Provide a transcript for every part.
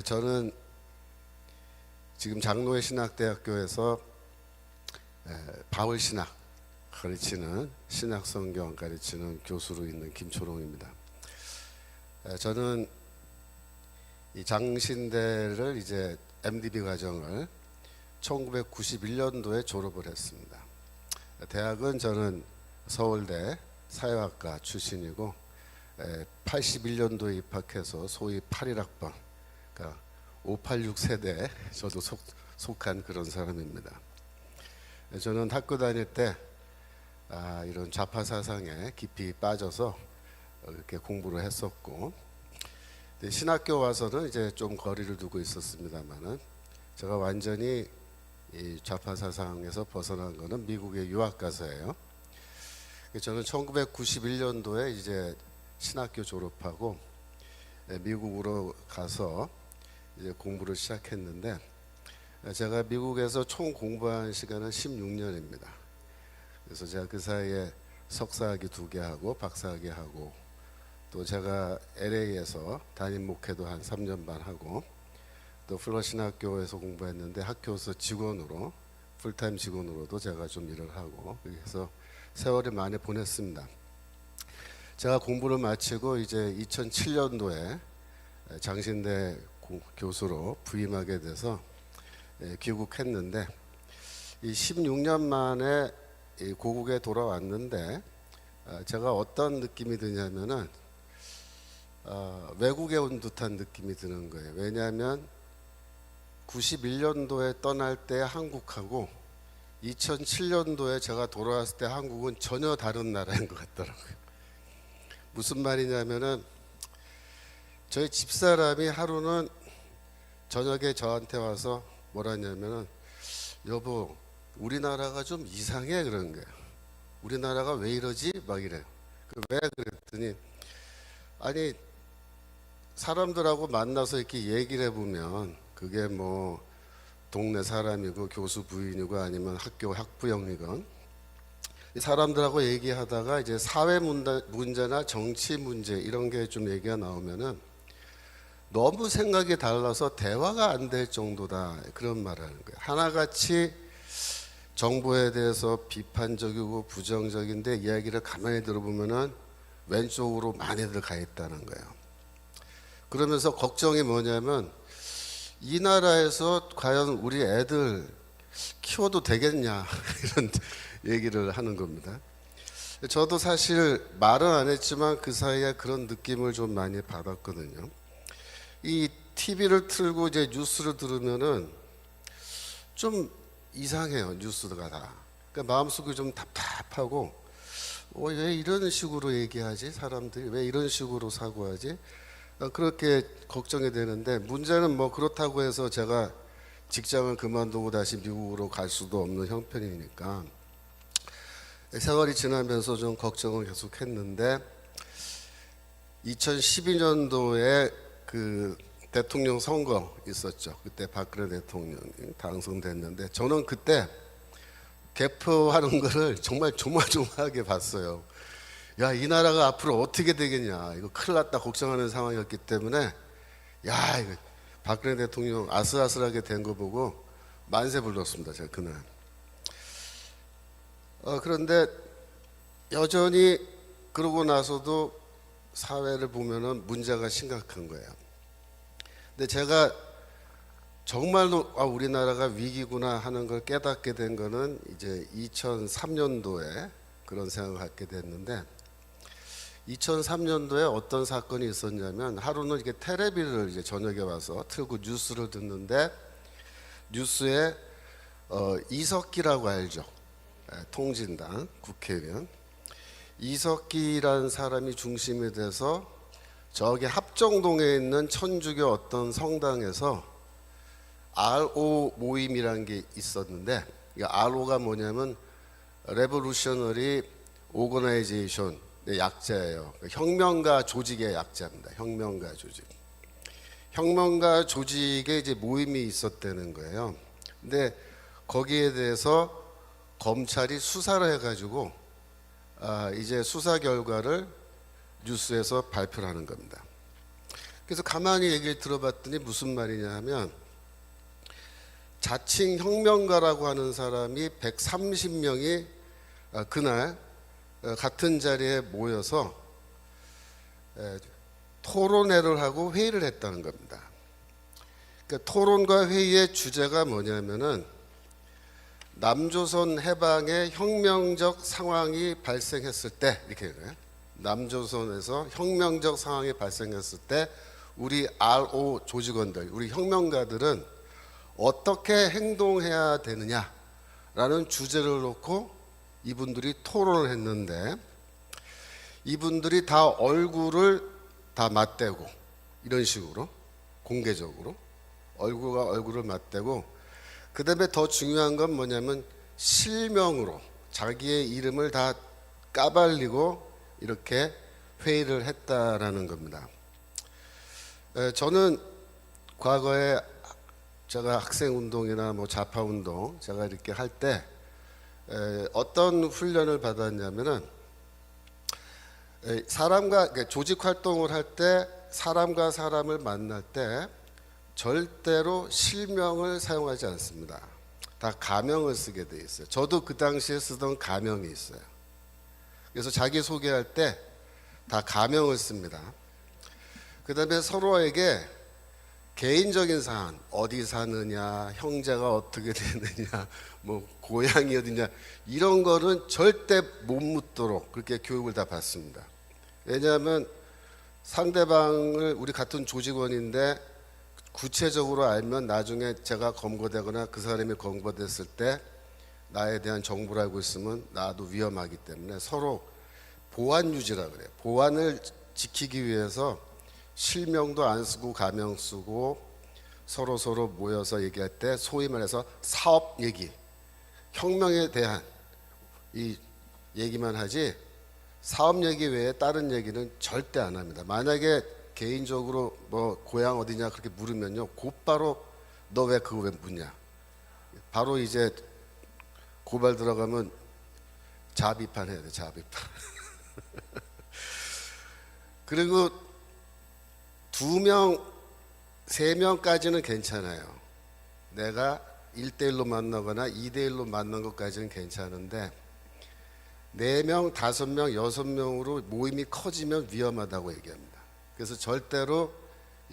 저는 지금 장로회 신학대학교에서 바울 신학 가르치는 신약성경 가르치는 교수로 있는 김초롱입니다. 저는 이 장신대를 이제 MDB 과정을 1991년도에 졸업을 했습니다. 대학은 저는 서울대 사회학과 출신이고 81년도에 입학해서 소위 81학번, 그러니까 586 세대에 저도 속한 그런 사람입니다. 저는 학교 다닐 때 이런 좌파 사상에 깊이 빠져서 이렇게 공부를 했었고, 신학교 와서는 이제 좀 거리를 두고 있었습니다만은 제가 완전히 이 좌파 사상에서 벗어난 거는 미국에 유학 가서예요. 저는 1991년도에 이제 신학교 졸업하고 미국으로 가서 이제 공부를 시작했는데, 제가 미국에서 총 공부한 시간은 16년입니다. 그래서 제가 그 사이에 석사학위 2개 하고 박사학위 하고, 또 제가 LA에서 담임 목회도 한 3년 반 하고, 또 플러신학교에서 공부했는데 학교에서 직원으로 풀타임 직원으로도 제가 좀 일을 하고, 그래서 세월이 많이 보냈습니다. 제가 공부를 마치고 이제 2007년도에 장신대 교수로 부임하게 돼서 귀국했는데, 이 16년 만에 고국에 돌아왔는데 제가 어떤 느낌이 드냐면은 외국에 온 듯한 느낌이 드는 거예요. 왜냐하면 91년도에 떠날 때 한국하고 2007년도에 제가 돌아왔을 때 한국은 전혀 다른 나라인 것 같더라고요. 무슨 말이냐면은 저희 집사람이 하루는 저녁에 저한테 와서 뭐라 했냐면은, 여보, 우리나라가 좀 이상해, 그런 거예요. 우리나라가 왜 이러지? 막 이래요. 왜 그랬더니, 아니 사람들하고 만나서 이렇게 얘기를 해보면 그게 뭐 동네 사람이고 교수 부인이고 아니면 학교 학부형이건, 사람들하고 얘기하다가 이제 사회 문제나 정치 문제 이런 게 좀 얘기가 나오면은 너무 생각이 달라서 대화가 안 될 정도다, 그런 말을 하는 거예요. 하나같이 정부에 대해서 비판적이고 부정적인데 이야기를 가만히 들어보면은 왼쪽으로 많이들 가 있다는 거예요. 그러면서 걱정이 뭐냐면, 이 나라에서 과연 우리 애들 키워도 되겠냐 이런 얘기를 하는 겁니다. 저도 사실 말은 안 했지만 그 사이에 그런 느낌을 좀 많이 받았거든요. 이 TV를 틀고 이제 뉴스를 들으면은 좀 이상해요, 뉴스가 다. 그러니까 마음속이 좀 답답하고, 왜 이런 식으로 얘기하지? 사람들이 왜 이런 식으로 사고하지? 그렇게 걱정이 되는데, 문제는 뭐 그렇다고 해서 제가 직장을 그만두고 다시 미국으로 갈 수도 없는 형편이니까 세월이 지나면서 좀 걱정을 계속 했는데, 2012년도에 그 대통령 선거 있었죠. 그때 박근혜 대통령이 당선됐는데, 저는 그때 개표하는 거를 정말 조마조마하게 봤어요. 야, 이 나라가 앞으로 어떻게 되겠냐, 이거 큰일 났다 걱정하는 상황이었기 때문에, 야, 이거 박근혜 대통령 아슬아슬하게 된 거 보고 만세 불렀습니다, 제가 그날. 그런데 여전히 그러고 나서도 사회를 보면은 문제가 심각한 거예요. 근데 제가 정말로 우리나라가 위기구나 하는 걸 깨닫게 된 거는 이제 2003년도에 그런 생각을 갖게 됐는데, 2003년도에 어떤 사건이 있었냐면, 하루는 이렇게 텔레비를 이제 저녁에 와서 틀고 뉴스를 듣는데, 뉴스에 이석기라고 알죠? 통진당 국회의원 이석기라는 사람이 중심이 돼서 저기 합정동에 있는 천주교 어떤 성당에서 RO 모임이라는 게 있었는데, 이 RO가 뭐냐면 Revolutionary Organization 약자예요. 혁명가 조직의 약자입니다. 혁명가 조직. 혁명가 조직에 이제 모임이 있었다는 거예요. 근데 거기에 대해서 검찰이 수사를 해가지고 이제 수사 결과를 뉴스에서 발표를 하는 겁니다. 그래서 가만히 얘기를 들어봤더니 무슨 말이냐 하면 자칭 혁명가라고 하는 사람이 130명이 그날 같은 자리에 모여서 토론회를 하고 회의를 했다는 겁니다. 그러니까 토론과 회의의 주제가 뭐냐면은 남조선 해방의 혁명적 상황이 발생했을 때, 이렇게 해요. 남조선에서 혁명적 상황이 발생했을 때 우리 RO 조직원들, 우리 혁명가들은 어떻게 행동해야 되느냐라는 주제를 놓고 이분들이 토론을 했는데, 이분들이 다 얼굴을 다 맞대고 이런 식으로 공개적으로 얼굴과 얼굴을 맞대고, 그 다음에 더 중요한 건 뭐냐면 실명으로 자기의 이름을 다 까발리고 이렇게 회의를 했다라는 겁니다. 저는 과거에 제가 학생운동이나 뭐 좌파운동 제가 이렇게 할 때 어떤 훈련을 받았냐면은 사람과 조직 활동을 할 때 사람과 사람을 만날 때 절대로 실명을 사용하지 않습니다. 다 가명을 쓰게 돼 있어요. 저도 그 당시에 쓰던 가명이 있어요. 그래서 자기 소개할 때 다 가명을 씁니다. 그 다음에 서로에게 개인적인 사안, 어디 사느냐, 형제가 어떻게 되느냐, 뭐 고향이 어디냐, 이런 거는 절대 못 묻도록 그렇게 교육을 다 받습니다. 왜냐하면 상대방을, 우리 같은 조직원인데 구체적으로 알면 나중에 제가 검거되거나 그 사람이 검거됐을 때 나에 대한 정보를 알고 있으면 나도 위험하기 때문에 서로 보안 유지라 그래요. 보안을 지키기 위해서 실명도 안 쓰고 가명 쓰고 서로 모여서 얘기할 때 소위 말해서 사업 얘기, 혁명에 대한 이 얘기만 하지 사업 얘기 외에 다른 얘기는 절대 안 합니다. 만약에 개인적으로 뭐 고향 어디냐 그렇게 물으면요, 곧바로 너 왜 그거 왜 묻냐, 바로 이제 고발 들어가면 자비판 해야 돼, 자비판. 그리고 2명, 3명까지는 괜찮아요. 내가 1대1로 만나거나 2대1로 만난 것까지는 괜찮은데 4명, 5명, 6명으로 모임이 커지면 위험하다고 얘기합니다. 그래서 절대로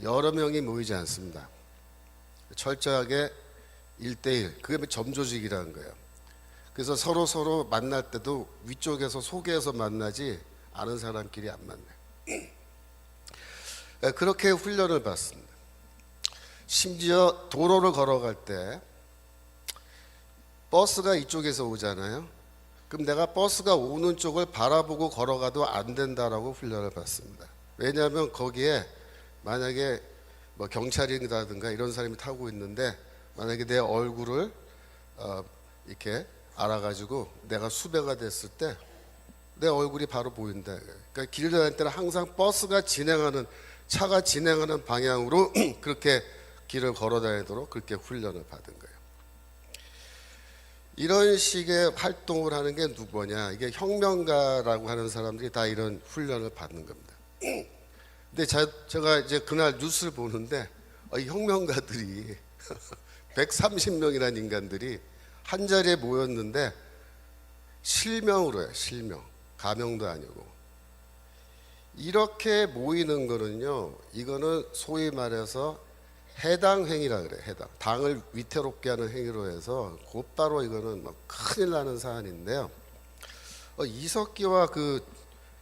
여러 명이 모이지 않습니다. 철저하게 1대1, 그게 점조직이라는 거예요. 그래서 서로 만날 때도 위쪽에서 소개해서 만나지 아는 사람끼리 안 만나요. 그렇게 훈련을 받습니다. 심지어 도로를 걸어갈 때 버스가 이쪽에서 오잖아요. 그럼 내가 버스가 오는 쪽을 바라보고 걸어가도 안 된다라고 훈련을 받습니다. 왜냐하면 거기에 만약에 뭐 경찰이라든가 이런 사람이 타고 있는데 만약에 내 얼굴을 이렇게 알아가지고 내가 수배가 됐을 때 내 얼굴이 바로 보인다. 그러니까 길을 다닐 때는 항상 버스가 진행하는, 차가 진행하는 방향으로 그렇게 길을 걸어 다니도록 그렇게 훈련을 받은 거예요. 이런 식의 활동을 하는 게 누구냐, 이게 혁명가라고 하는 사람들이 다 이런 훈련을 받는 겁니다. 근데 제가 이제 그날 뉴스를 보는데 이 혁명가들이 130명이라는 인간들이 한 자리에 모였는데 실명으로 해요. 실명, 가명도 아니고. 이렇게 모이는 거는요, 이거는 소위 말해서 해당 행위라 그래요. 해당, 당을 위태롭게 하는 행위로 해서 곧바로 이거는 막 큰일 나는 사안인데요. 이석기와 그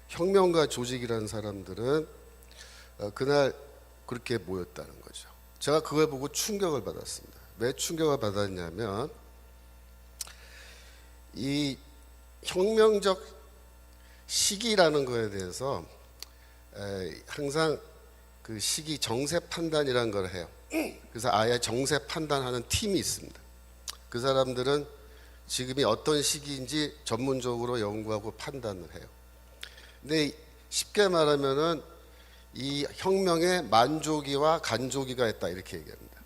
혁명가 조직이라는 사람들은 그날 그렇게 모였다는 거죠. 제가 그걸 보고 충격을 받았습니다. 왜 충격을 받았냐면 이 혁명적 시기라는 거에 대해서 항상 그 시기 정세 판단이라는 걸 해요. 그래서 아예 정세 판단하는 팀이 있습니다. 그 사람들은 지금이 어떤 시기인지 전문적으로 연구하고 판단을 해요. 근데 쉽게 말하면은 이 혁명에 만조기와 간조기가 있다 이렇게 얘기합니다.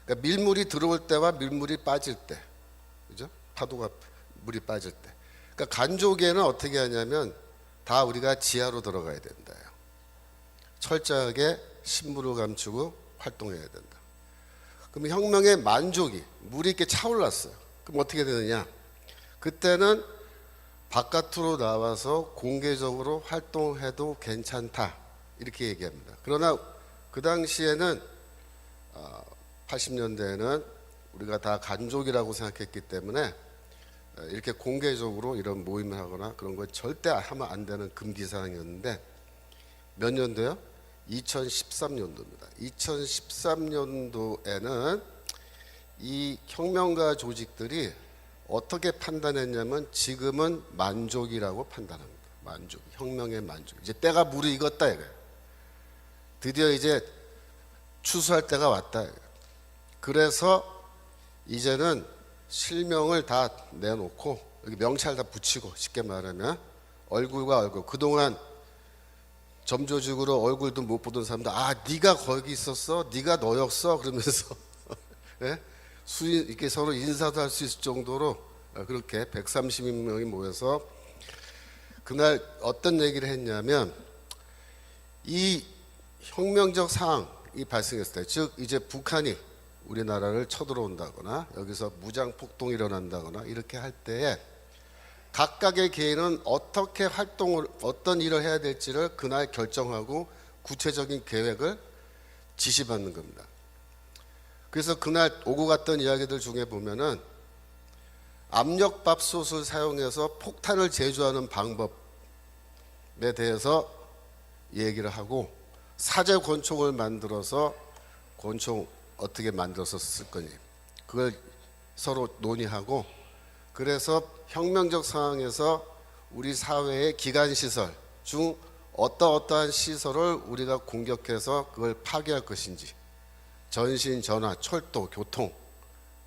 그러니까 밀물이 들어올 때와 밀물이 빠질 때, 그죠? 파도가 물이 빠질 때. 그러니까 간조기에는 어떻게 하냐면 다 우리가 지하로 들어가야 된다요. 철저하게 신분을 감추고 활동해야 된다. 그럼 혁명의 만족이 물이 이렇게 차올랐어요. 그럼 어떻게 되느냐? 그때는 바깥으로 나와서 공개적으로 활동해도 괜찮다 이렇게 얘기합니다. 그러나 그 당시에는 80년대에는 우리가 다 간족이라고 생각했기 때문에 이렇게 공개적으로 이런 모임을 하거나 그런 거 절대 하면 안 되는 금기 사항이었는데 몇 년도요? 2013년도입니다. 2013년도에는 이 혁명가 조직들이 어떻게 판단했냐면 지금은 만족이라고 판단합니다. 만족, 혁명의 만족. 이제 때가 무르익었다 이거예요. 드디어 이제 추수할 때가 왔다 이거예요. 그래서 이제는 실명을 다 내놓고 여기 명찰 다 붙이고 쉽게 말하면 얼굴과 얼굴 그동안 점조직으로 얼굴도 못 보던 사람들 네가 거기 있었어? 네가 너였어? 그러면서 네? 이렇게 서로 인사도 할 수 있을 정도로 그렇게 130명이 모여서 그날 어떤 얘기를 했냐면 이 혁명적 상황이 발생했을 때 즉 이제 북한이 우리나라를 쳐들어온다거나 여기서 무장 폭동이 일어난다거나 이렇게 할 때에 각각의 개인은 어떻게 활동을 어떤 일을 해야 될지를 그날 결정하고 구체적인 계획을 지시받는 겁니다. 그래서 그날 오고 갔던 이야기들 중에 보면은 압력밥솥을 사용해서 폭탄을 제조하는 방법에 대해서 얘기를 하고 사제 권총을 만들어서 권총 어떻게 만들어서 쓸 거니 그걸 서로 논의하고 그래서 혁명적 상황에서 우리 사회의 기관시설 중 어떠한 시설을 우리가 공격해서 그걸 파괴할 것인지 전신, 전화, 철도, 교통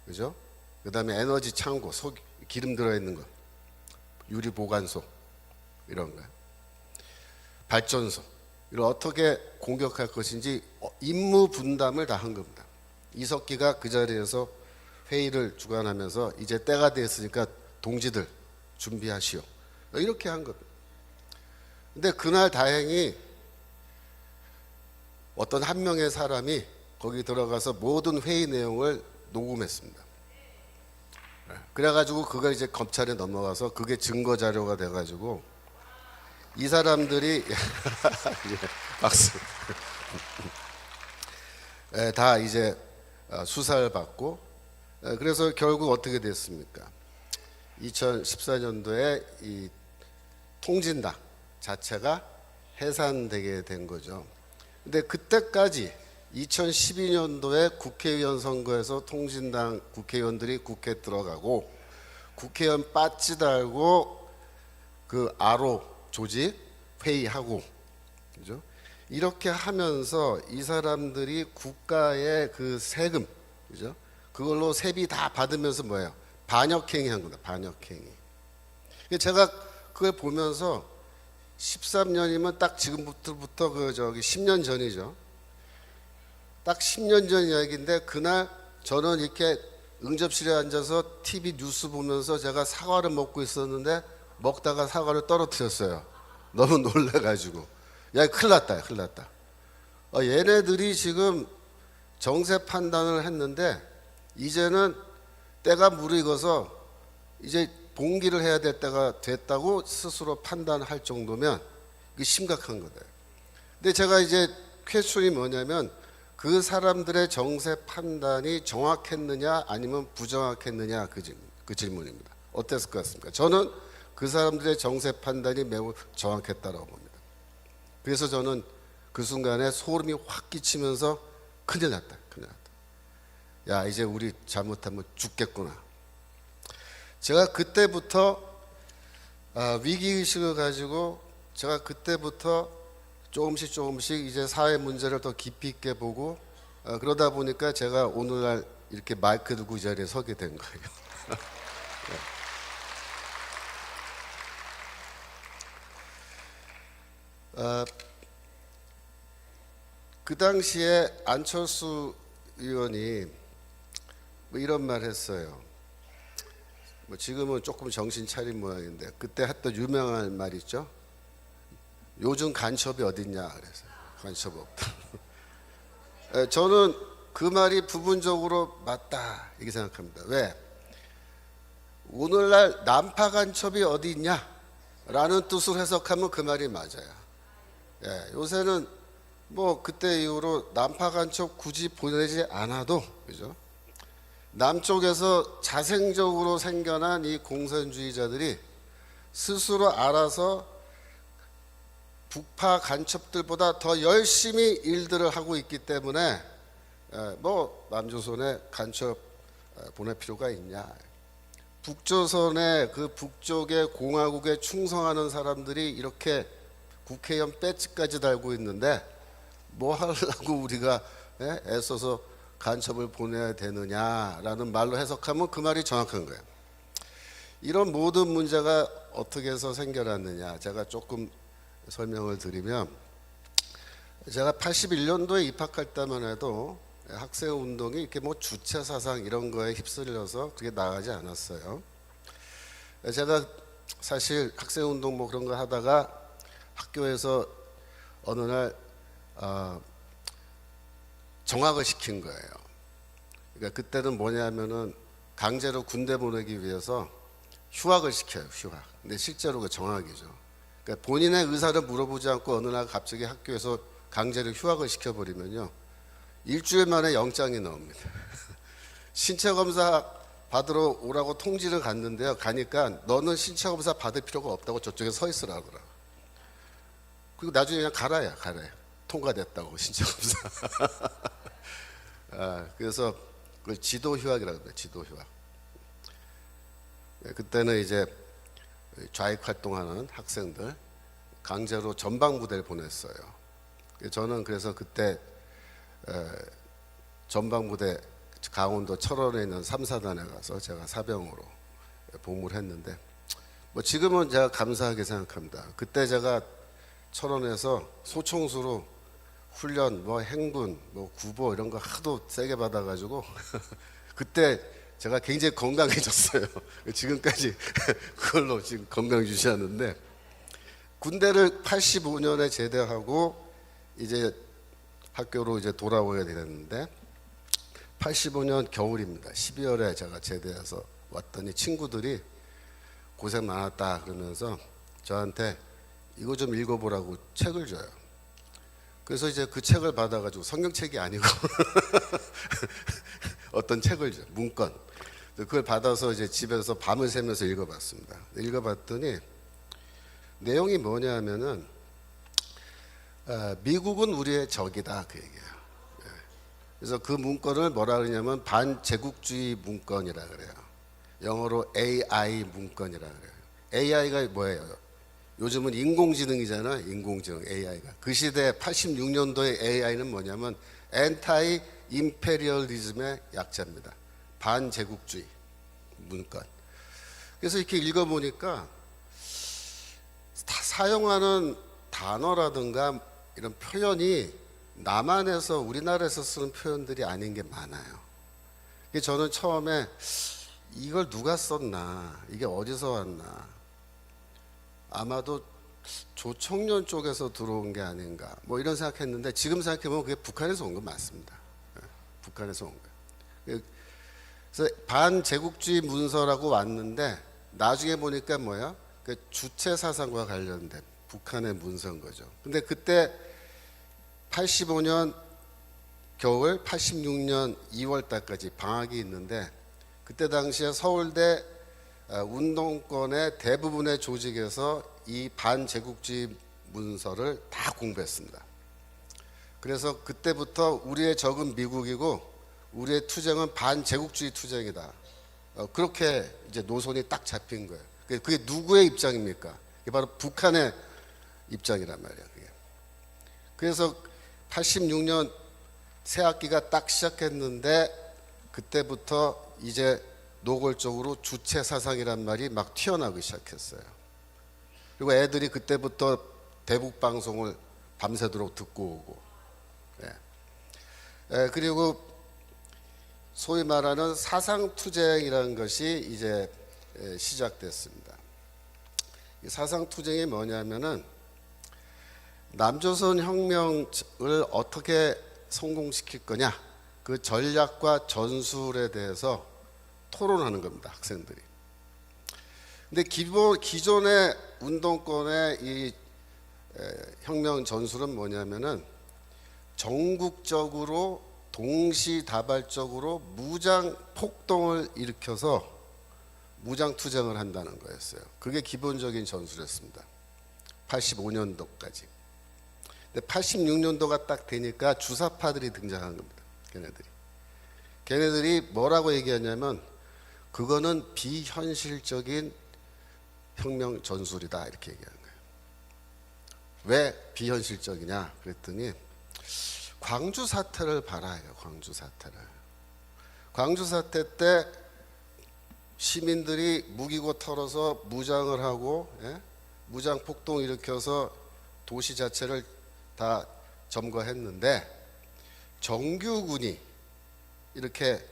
그죠? 그 다음에 에너지 창고, 기름 들어있는 거 유리 보관소 이런 거 발전소 이걸 어떻게 공격할 것인지 임무 분담을 다 한 겁니다. 이석기가 그 자리에서 회의를 주관하면서 이제 때가 됐으니까 동지들 준비하시오 이렇게 한 겁니다. 근데 그날 다행히 어떤 한 명의 사람이 거기 들어가서 모든 회의 내용을 녹음했습니다. 그래가지고 그걸 이제 검찰에 넘어가서 그게 증거 자료가 돼가지고 이 사람들이 박수 다 이제 수사를 받고 그래서 결국 어떻게 됐습니까? 2014년도에 이 통진당 자체가 해산되게 된 거죠. 근데 그때까지 2012년도에 국회의원 선거에서 통진당 국회의원들이 국회에 들어가고 국회의원 빠지 달고 그 아로 조직 회의하고 그죠? 이렇게 하면서 이 사람들이 국가의 그 세금 그죠? 그걸로 세비 다 받으면서 뭐예요? 반역행위 한 겁니다. 반역행위. 제가 그걸 보면서 13년이면 딱 지금부터 그 저기 10년 전이죠. 딱 10년 전 이야기인데 그날 저는 이렇게 응접실에 앉아서 TV 뉴스 보면서 제가 사과를 먹고 있었는데 먹다가 사과를 떨어뜨렸어요. 너무 놀래가지고 야 큰일 났다 큰일 났다. 얘네들이 지금 정세 판단을 했는데 이제는 때가 무르익어서 이제 봉기를 해야 될 때가 됐다고 스스로 판단할 정도면 이게 심각한 거다. 근데 제가 이제 퀘스천이 뭐냐면 그 사람들의 정세 판단이 정확했느냐 아니면 부정확했느냐 그 질문입니다. 어땠을 것 같습니까? 저는 그 사람들의 정세 판단이 매우 정확했다고 봅니다. 그래서 저는 그 순간에 소름이 확 끼치면서 큰일 났다 큰일 났다. 야 이제 우리 잘못하면 죽겠구나. 제가 그때부터 위기의식을 가지고 제가 그때부터 조금씩 이제 사회 문제를 더 깊이 있게 보고 그러다 보니까 제가 오늘날 이렇게 마이크 들고 이 자리에 서게 된 거예요. 그 당시에 안철수 의원이 뭐 이런 말 했어요. 뭐 지금은 조금 정신 차린 모양인데 그때 했던 유명한 말 있죠. 요즘 간첩이 어딨냐 그래서 간첩 없다. 저는 그 말이 부분적으로 맞다 이렇게 생각합니다. 왜? 오늘날 난파 간첩이 어디 있냐? 라는 뜻으로 해석하면 그 말이 맞아요. 요새는 뭐 그때 이후로 난파 간첩 굳이 보내지 않아도, 그죠? 남쪽에서 자생적으로 생겨난 이 공산주의자들이 스스로 알아서 북파 간첩들보다 더 열심히 일들을 하고 있기 때문에 뭐 남조선에 간첩 보낼 필요가 있냐. 북조선의 그 북쪽의 공화국에 충성하는 사람들이 이렇게 국회의원 배지까지 달고 있는데 뭐 하려고 우리가 애써서 간첩을 보내야 되느냐라는 말로 해석하면 그 말이 정확한 거예요. 이런 모든 문제가 어떻게 해서 생겨났느냐 제가 조금 설명을 드리면, 제가 81년도에 입학할 때만 해도 학생 운동이 이렇게 뭐 주체 사상 이런 거에 휩쓸려서 그게 나가지 않았어요. 제가 사실 학생 운동 뭐 그런 거 하다가 학교에서 어느 날 정학을 시킨 거예요. 그러니까 그때는 뭐냐면은 강제로 군대 보내기 위해서 휴학을 시켜요. 휴학. 근데 실제로 그 정학이죠. 그러니까 본인의 의사를 물어보지 않고 어느 날 갑자기 학교에서 강제로 휴학을 시켜버리면요, 일주일 만에 영장이 나옵니다. 신체 검사 받으러 오라고 통지를 갔는데요, 가니까 너는 신체 검사 받을 필요가 없다고 저쪽에 서 있으라 그러더라고. 그리고 나중에 그냥 가라야 통과됐다고 신체 검사. 그래서 그걸 지도 휴학이라고 해요. 지도 휴학. 그때는 이제 좌익 활동하는 학생들 강제로 전방부대를 보냈어요. 저는 그래서 그때 전방부대 강원도 철원에 있는 3사단에 가서 제가 사병으로 복무를 했는데, 뭐 지금은 제가 감사하게 생각합니다. 그때 제가 철원에서 소총수로 훈련, 뭐 행군, 뭐 구보 이런 거 하도 세게 받아가지고 그때 제가 굉장히 건강해졌어요. 지금까지 그걸로 지금 건강 유지하는데, 군대를 85년에 제대하고 이제 학교로 이제 돌아오게 됐는데 85년 겨울입니다. 12월에 제가 제대해서 왔더니 친구들이 고생 많았다 그러면서 저한테 이거 좀 읽어보라고 책을 줘요. 그래서 이제 그 책을 받아가지고 성경책이 아니고 어떤 책을 줘요. 문건. 그걸 받아서 이제 집에서 밤을 새면서 읽어봤습니다. 읽어봤더니 내용이 뭐냐 하면은 미국은 우리의 적이다 그 얘기예요. 그래서 그 문건을 뭐라 그러냐면 반제국주의 문건이라 그래요. 영어로 AI 문건이라 그래요. AI가 뭐예요? 요즘은 인공지능이잖아요. 인공지능 AI가. 그 시대 86년도의 AI는 뭐냐면 엔타이 임페리얼리즘의 약자입니다. 반제국주의 문건. 그래서 이렇게 읽어보니까 다 사용하는 단어라든가 이런 표현이 남한에서 우리나라에서 쓰는 표현들이 아닌 게 많아요. 저는 처음에 이걸 누가 썼나, 이게 어디서 왔나, 아마도 조청년 쪽에서 들어온 게 아닌가 뭐 이런 생각했는데, 지금 생각해보면 그게 북한에서 온 거 맞습니다. 북한에서 온 거예요. 그래서 반제국주의 문서라고 왔는데 나중에 보니까 뭐야? 그 주체 사상과 관련된 북한의 문서인 거죠. 근데 그때 85년 겨울 86년 2월 달까지 방학이 있는데, 그때 당시에 서울대 운동권의 대부분의 조직에서 이 반제국주의 문서를 다 공부했습니다. 그래서 그때부터 우리의 적은 미국이고 우리의 투쟁은 반제국주의 투쟁이다. 그렇게 이제 노선이 딱 잡힌 거예요. 그게 누구의 입장입니까? 그게 바로 북한의 입장이란 말이에요. 그게. 그래서 86년 새 학기가 딱 시작했는데 그때부터 이제 노골적으로 주체 사상이란 말이 막 튀어나오기 시작했어요. 그리고 애들이 그때부터 대북 방송을 밤새도록 듣고 오고, 그리고 소위 말하는 사상 투쟁이라는 것이 이제 시작됐습니다. 이 사상 투쟁이 뭐냐면은 남조선 혁명을 어떻게 성공시킬 거냐, 그 전략과 전술에 대해서 토론하는 겁니다, 학생들이. 근데 기존의 운동권의 이 혁명 전술은 뭐냐면은 전국적으로 동시다발적으로 무장 폭동을 일으켜서 무장 투쟁을 한다는 거였어요. 그게 기본적인 전술이었습니다. 85년도까지. 근데 86년도가 딱 되니까 주사파들이 등장한 겁니다. 걔네들이 뭐라고 얘기하냐면 그거는 비현실적인 혁명 전술이다, 이렇게 얘기하는 거예요. 왜 비현실적이냐 그랬더니 광주 사태를 봐라. 광주 사태를. 광주 사태 때 시민들이 무기고 털어서 무장을 하고, 무장 폭동 일으켜서 도시 자체를 다 점거했는데 정규군이 이렇게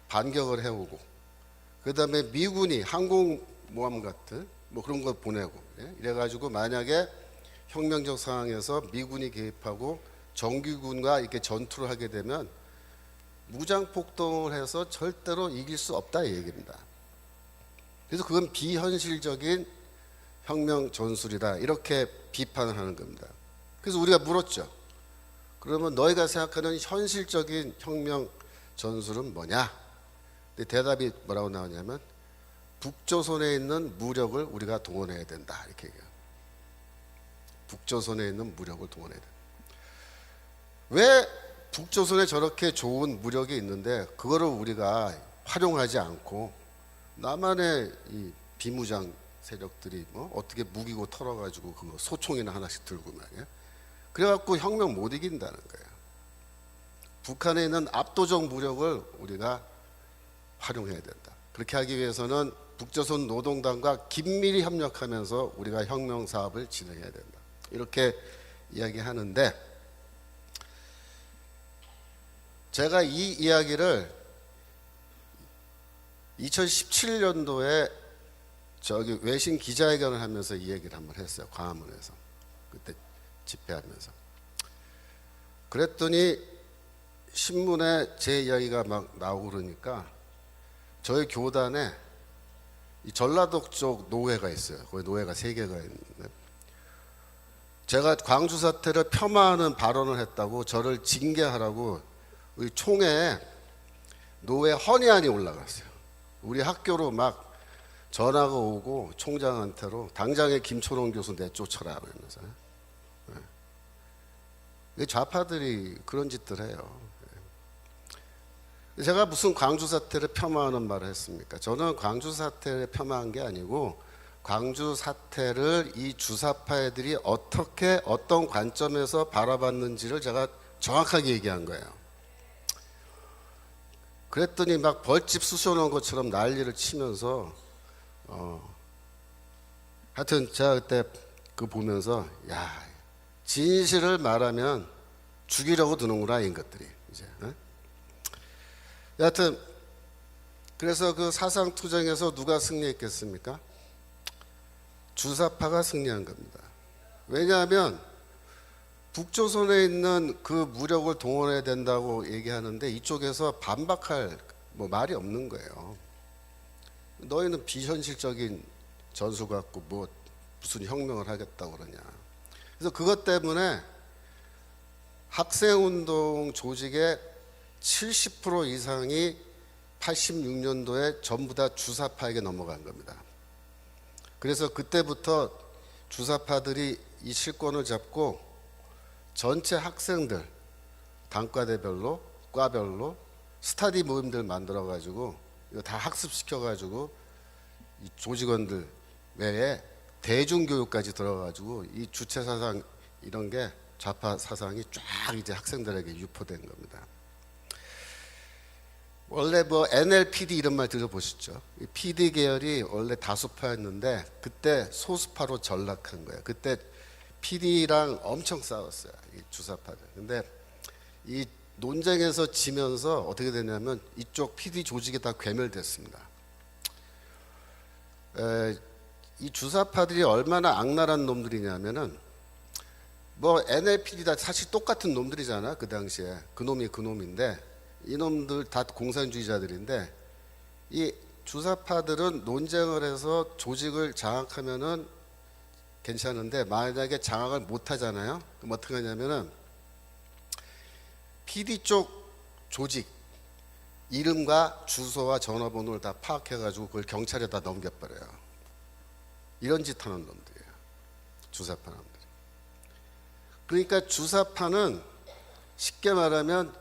반격을 해오고, 그 다음에 미군이 항공모함 같은 뭐 그런 거 보내고, 이래가지고 만약에 혁명적 상황에서 미군이 개입하고 정규군과 이렇게 전투를 하게 되면 무장 폭동을 해서 절대로 이길 수 없다, 이 얘기입니다. 그래서 그건 비현실적인 혁명 전술이다, 이렇게 비판을 하는 겁니다. 그래서 우리가 물었죠. 그러면 너희가 생각하는 현실적인 혁명 전술은 뭐냐? 근데 대답이 뭐라고 나오냐면 북조선에 있는 무력을 우리가 동원해야 된다, 이렇게 얘기해요. 북조선에 있는 무력을 동원해야 된다. 왜 북조선에 저렇게 좋은 무력이 있는데 그거를 우리가 활용하지 않고 남한의 이 비무장 세력들이 뭐 어떻게 무기고 털어가지고 그거 소총이나 하나씩 들고 말이야. 그래갖고 혁명 못 이긴다는 거예요. 북한에 있는 압도적 무력을 우리가 활용해야 된다. 그렇게 하기 위해서는 북조선 노동당과 긴밀히 협력하면서 우리가 혁명 사업을 진행해야 된다, 이렇게 이야기하는데, 제가 이 이야기를 2017년도에 저기 외신 기자회견을 하면서 이 얘기를 한번 했어요. 광화문에서. 그때 집회하면서. 그랬더니 신문에 제 이야기가 막 나오고 그러니까 저희 교단에 이 전라도 쪽 노회가 있어요. 거기 노회가 3개가 있는데 제가 광주 사태를 폄하하는 발언을 했다고 저를 징계하라고 우리 총회에 노회 헌의안이 올라갔어요. 우리 학교로 막 전화가 오고 총장한테로 당장에 김초롱 교수 내쫓아라 그러면서. 좌파들이 그런 짓들 해요. 제가 무슨 광주 사태를 폄하하는 말을 했습니까? 저는 광주 사태를 폄하한 게 아니고 광주 사태를 이 주사파 애들이 어떻게 어떤 관점에서 바라봤는지를 제가 정확하게 얘기한 거예요. 그랬더니 막 벌집 쑤셔놓은 것처럼 난리를 치면서 하여튼 제가 그때 그 보면서 야, 진실을 말하면 죽이려고 드는구나 이것들이 이제. 여하튼 그래서 그 사상투쟁에서 누가 승리했겠습니까? 주사파가 승리한 겁니다. 왜냐하면 북조선에 있는 그 무력을 동원해야 된다고 얘기하는데 이쪽에서 반박할 뭐 말이 없는 거예요. 너희는 비현실적인 전술 갖고 뭐 무슨 혁명을 하겠다고 그러냐. 그래서 그것 때문에 학생운동 조직의 70% 이상이 86년도에 전부 다 주사파에게 넘어간 겁니다. 그래서 그때부터 주사파들이 이 실권을 잡고 전체 학생들 단과대별로 과별로 스터디 모임들 만들어 가지고 이거 다 학습시켜 가지고 이 조직원들 외에 대중교육까지 들어 가지고 이 주체 사상 이런 게 좌파 사상이 쫙 이제 학생들에게 유포된 겁니다. 원래 뭐 NLPD 이런 말 들어보셨죠? PD 계열이 원래 다수파였는데 그때 소수파로 전락한 거예요. 그때 PD랑 엄청 싸웠어요, 이 주사파들. 근데 이 논쟁에서 지면서 어떻게 되냐면 이쪽 PD 조직이 다 괴멸됐습니다. 이 주사파들이 얼마나 악랄한 놈들이냐면은 뭐 NLPD 다 사실 똑같은 놈들이잖아. 그 당시에 그 놈이 그 놈인데 이놈들 다 공산주의자들인데 이 주사파들은 논쟁을 해서 조직을 장악하면은 괜찮은데 만약에 장악을 못 하잖아요. 그럼 어떻게 하냐면은 PD 쪽 조직 이름과 주소와 전화번호를 다 파악해가지고 그걸 경찰에다 넘겨버려요. 이런 짓 하는 놈들이에요. 주사파 놈들. 그러니까 주사파는 쉽게 말하면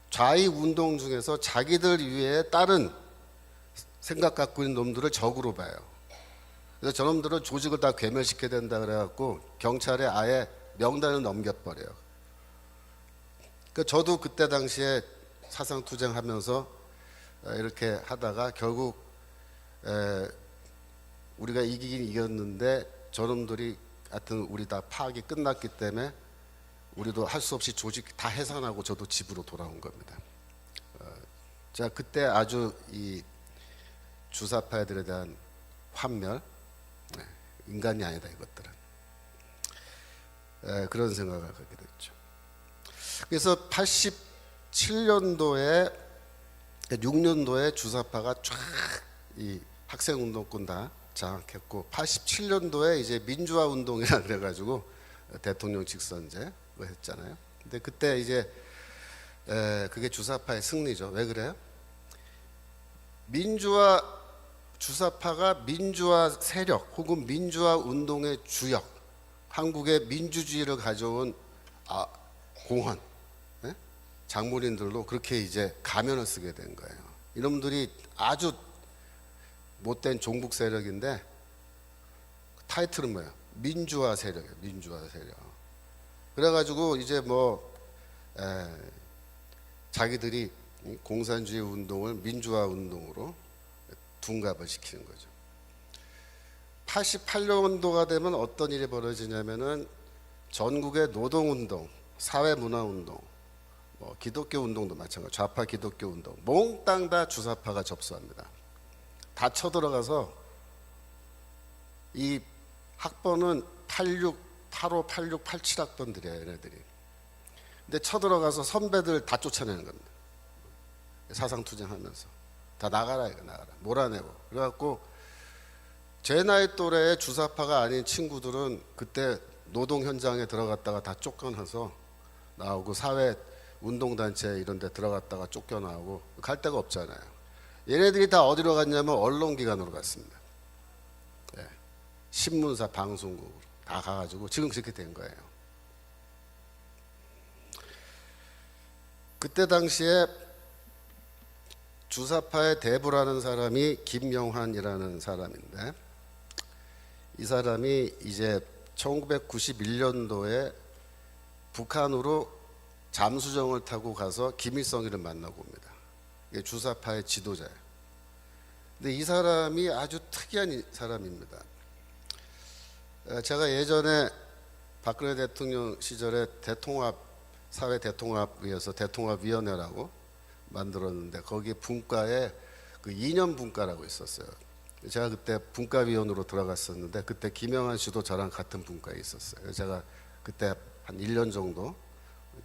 좌익 운동 중에서 자기들 위에 다른 생각 갖고 있는 놈들을 적으로 봐요. 그래서 저놈들은 조직을 다 괴멸시켜야 된다 그래갖고 경찰에 아예 명단을 넘겨버려요. 그러니까 저도 그때 당시에 사상투쟁하면서 이렇게 하다가 결국 우리가 이기긴 이겼는데 저놈들이 하여튼 우리 다 파악이 끝났기 때문에 우리도 할 수 없이 조직 다 해산하고 저도 집으로 돌아온 겁니다. 자, 그때 아주 이 주사파들에 대한 환멸, 인간이 아니다 이것들은 그런 생각을 하게 됐죠. 그래서 87년도에 6년도에 주사파가 쫙 이 학생운동권 다 장악했고 87년도에 이제 민주화 운동이라 그래가지고 대통령 직선제 했잖아요. 근데 그때 이제 그게 주사파의 승리죠. 왜 그래요? 민주화 주사파가 민주화 세력 혹은 민주화 운동의 주역, 한국의 민주주의를 가져온 공헌, 장모님들로 그렇게 이제 가면을 쓰게 된 거예요. 이놈들이 아주 못된 종북 세력인데 타이틀은 뭐예요? 민주화 세력이에요. 민주화 세력. 그래가지고 이제 뭐 자기들이 공산주의 운동을 민주화 운동으로 둔갑을 시키는 거죠. 88년도가 되면 어떤 일이 벌어지냐면은 전국의 노동운동, 사회문화운동, 뭐 기독교 운동도 마찬가지, 좌파 기독교 운동 몽땅 다 주사파가 접수합니다. 다 쳐들어가서 이 학번은 86, 85, 86, 87학번들이에요, 얘네들이. 근데 쳐들어가서 선배들 다 쫓아내는 겁니다. 사상투쟁하면서 다 나가라 이거 나가라 몰아내고. 그래갖고 제 나이 또래의 주사파가 아닌 친구들은 그때 노동 현장에 들어갔다가 다 쫓겨나서 나오고 사회 운동단체 이런 데 들어갔다가 쫓겨나오고 갈 데가 없잖아요. 얘네들이 다 어디로 갔냐면 언론기관으로 갔습니다. 네. 신문사, 방송국으로 다 가가지고 지금 그렇게 된 거예요. 그때 당시에 주사파의 대부라는 사람이 김영환이라는 사람인데 이 사람이 이제 1991년도에 북한으로 잠수정을 타고 가서 김일성이를 만나고 옵니다. 이게 주사파의 지도자예요. 근데 이 사람이 아주 특이한 사람입니다. 제가 예전에 박근혜 대통령 시절에 대통합 사회 대통합위에서 대통합위원회라고 만들었는데 거기 분과에 그 이념 분과라고 있었어요. 제가 그때 분과위원으로 들어갔었는데 그때 김영환 씨도 저랑 같은 분과에 있었어요. 제가 그때 한 1년 정도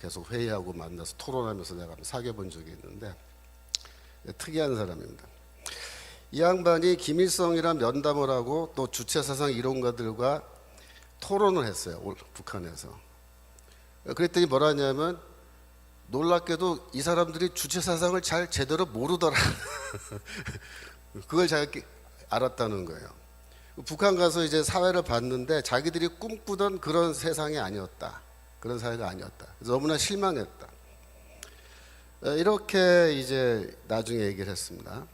계속 회의하고 만나서 토론하면서 내가 사귀어본 적이 있는데 특이한 사람입니다. 이 양반이 김일성이랑 면담을 하고 또 주체사상 이론가들과 토론을 했어요. 북한에서. 그랬더니 뭐라 하냐면 놀랍게도 이 사람들이 주체사상을 잘 제대로 모르더라. 그걸 잘 알았다는 거예요. 북한 가서 이제 사회를 봤는데 자기들이 꿈꾸던 그런 세상이 아니었다. 그런 사회가 아니었다. 그래서 너무나 실망했다. 이렇게 이제 나중에 얘기를 했습니다.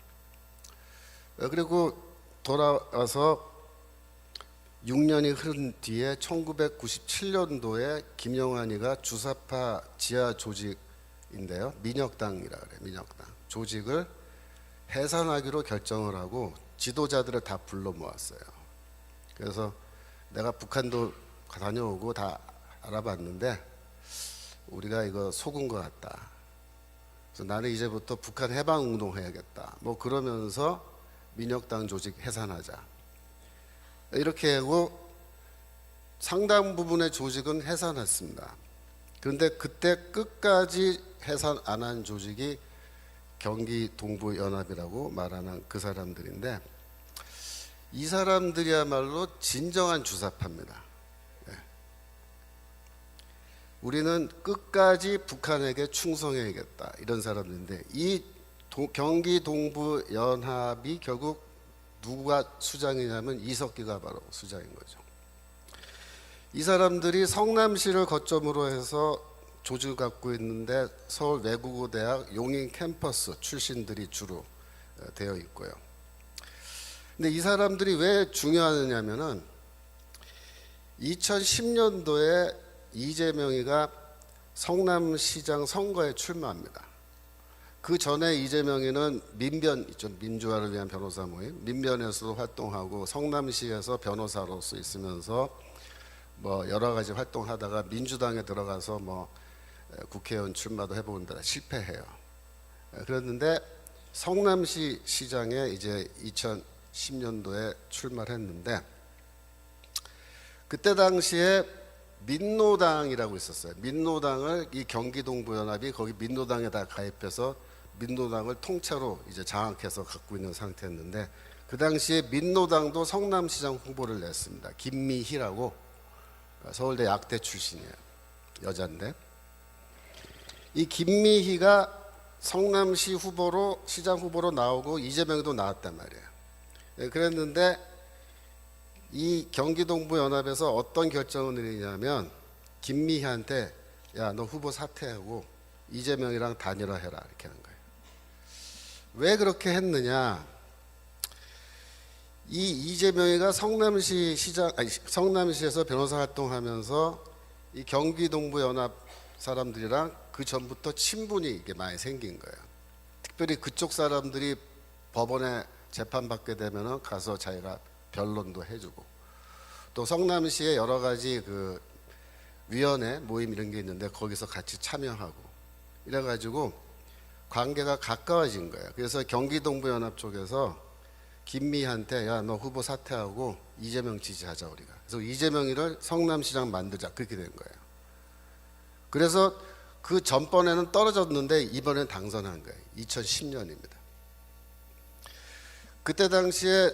그리고 돌아와서 6년이 흐른 뒤에 1997년도에 김영환이가 주사파 지하 조직인데요. 민혁당이라 그래요. 민혁당. 조직을 해산하기로 결정을 하고 지도자들을 다 불러 모았어요. 그래서 내가 북한도 다녀오고 다 알아봤는데 우리가 이거 속은 것 같다. 그래서 나는 이제부터 북한 해방운동 해야겠다. 뭐 그러면서 민혁당 조직 해산하자. 이렇게 하고 상당 부분의 조직은 해산했습니다. 그런데 그때 끝까지 해산 안 한 조직이 경기동부연합이라고 말하는 그 사람들인데, 이 사람들이야말로 진정한 주사파입니다. 네. 우리는 끝까지 북한에게 충성해야겠다, 이런 사람들인데, 이 경기동부연합이 결국 누가 수장이냐면 이석기가 바로 수장인 거죠. 이 사람들이 성남시를 거점으로 해서 조직을 갖고 있는데, 서울 외국어대학 용인 캠퍼스 출신들이 주로 되어 있고요. 근데 이 사람들이 왜 중요하냐면은 2010년도에 이재명이가 성남시장 선거에 출마합니다. 그 전에 이재명이는 민변 있죠, 민주화를 위한 변호사 모임, 민변에서도 활동하고 성남시에서 변호사로서 있으면서 뭐 여러 가지 활동하다가 민주당에 들어가서 뭐 국회의원 출마도 해보는데 실패해요. 그랬는데 성남시 시장에 이제 2010년도에 출마를 했는데, 그때 당시에 민노당이라고 있었어요. 민노당을 이 경기동부연합이 거기 민노당에다 가입해서 민노당을 통째로 이제 장악해서 갖고 있는 상태였는데, 그 당시에 민노당도 성남시장 후보를 냈습니다. 김미희라고, 서울대 약대 출신이에요. 여잔데, 이 김미희가 성남시 후보로, 시장 후보로 나오고 이재명도 나왔단 말이에요. 그랬는데 이 경기동부연합에서 어떤 결정을 내리냐면, 김미희한테 야, 너 후보 사퇴하고 이재명이랑 단일화해라, 이렇게 하는 거예요. 왜 그렇게 했느냐? 이 이재명이가 성남시 시장, 성남시에서 변호사 활동하면서 이 경기동부연합 사람들이랑 그 전부터 친분이 이게 많이 생긴 거예요. 특별히 그쪽 사람들이 법원에 재판 받게 되면은 가서 자기가 변론도 해주고, 또 성남시에 여러 가지 그 위원회 모임 이런 게 있는데 거기서 같이 참여하고, 이래가지고 관계가 가까워진 거예요. 그래서 경기동부연합 쪽에서 김미희한테 야, 너 후보 사퇴하고 이재명 지지하자 우리가. 그래서 이재명이를 성남시장 만들자, 그렇게 된 거예요. 그래서 그 전번에는 떨어졌는데 이번엔 당선한 거예요. 2010년입니다. 그때 당시에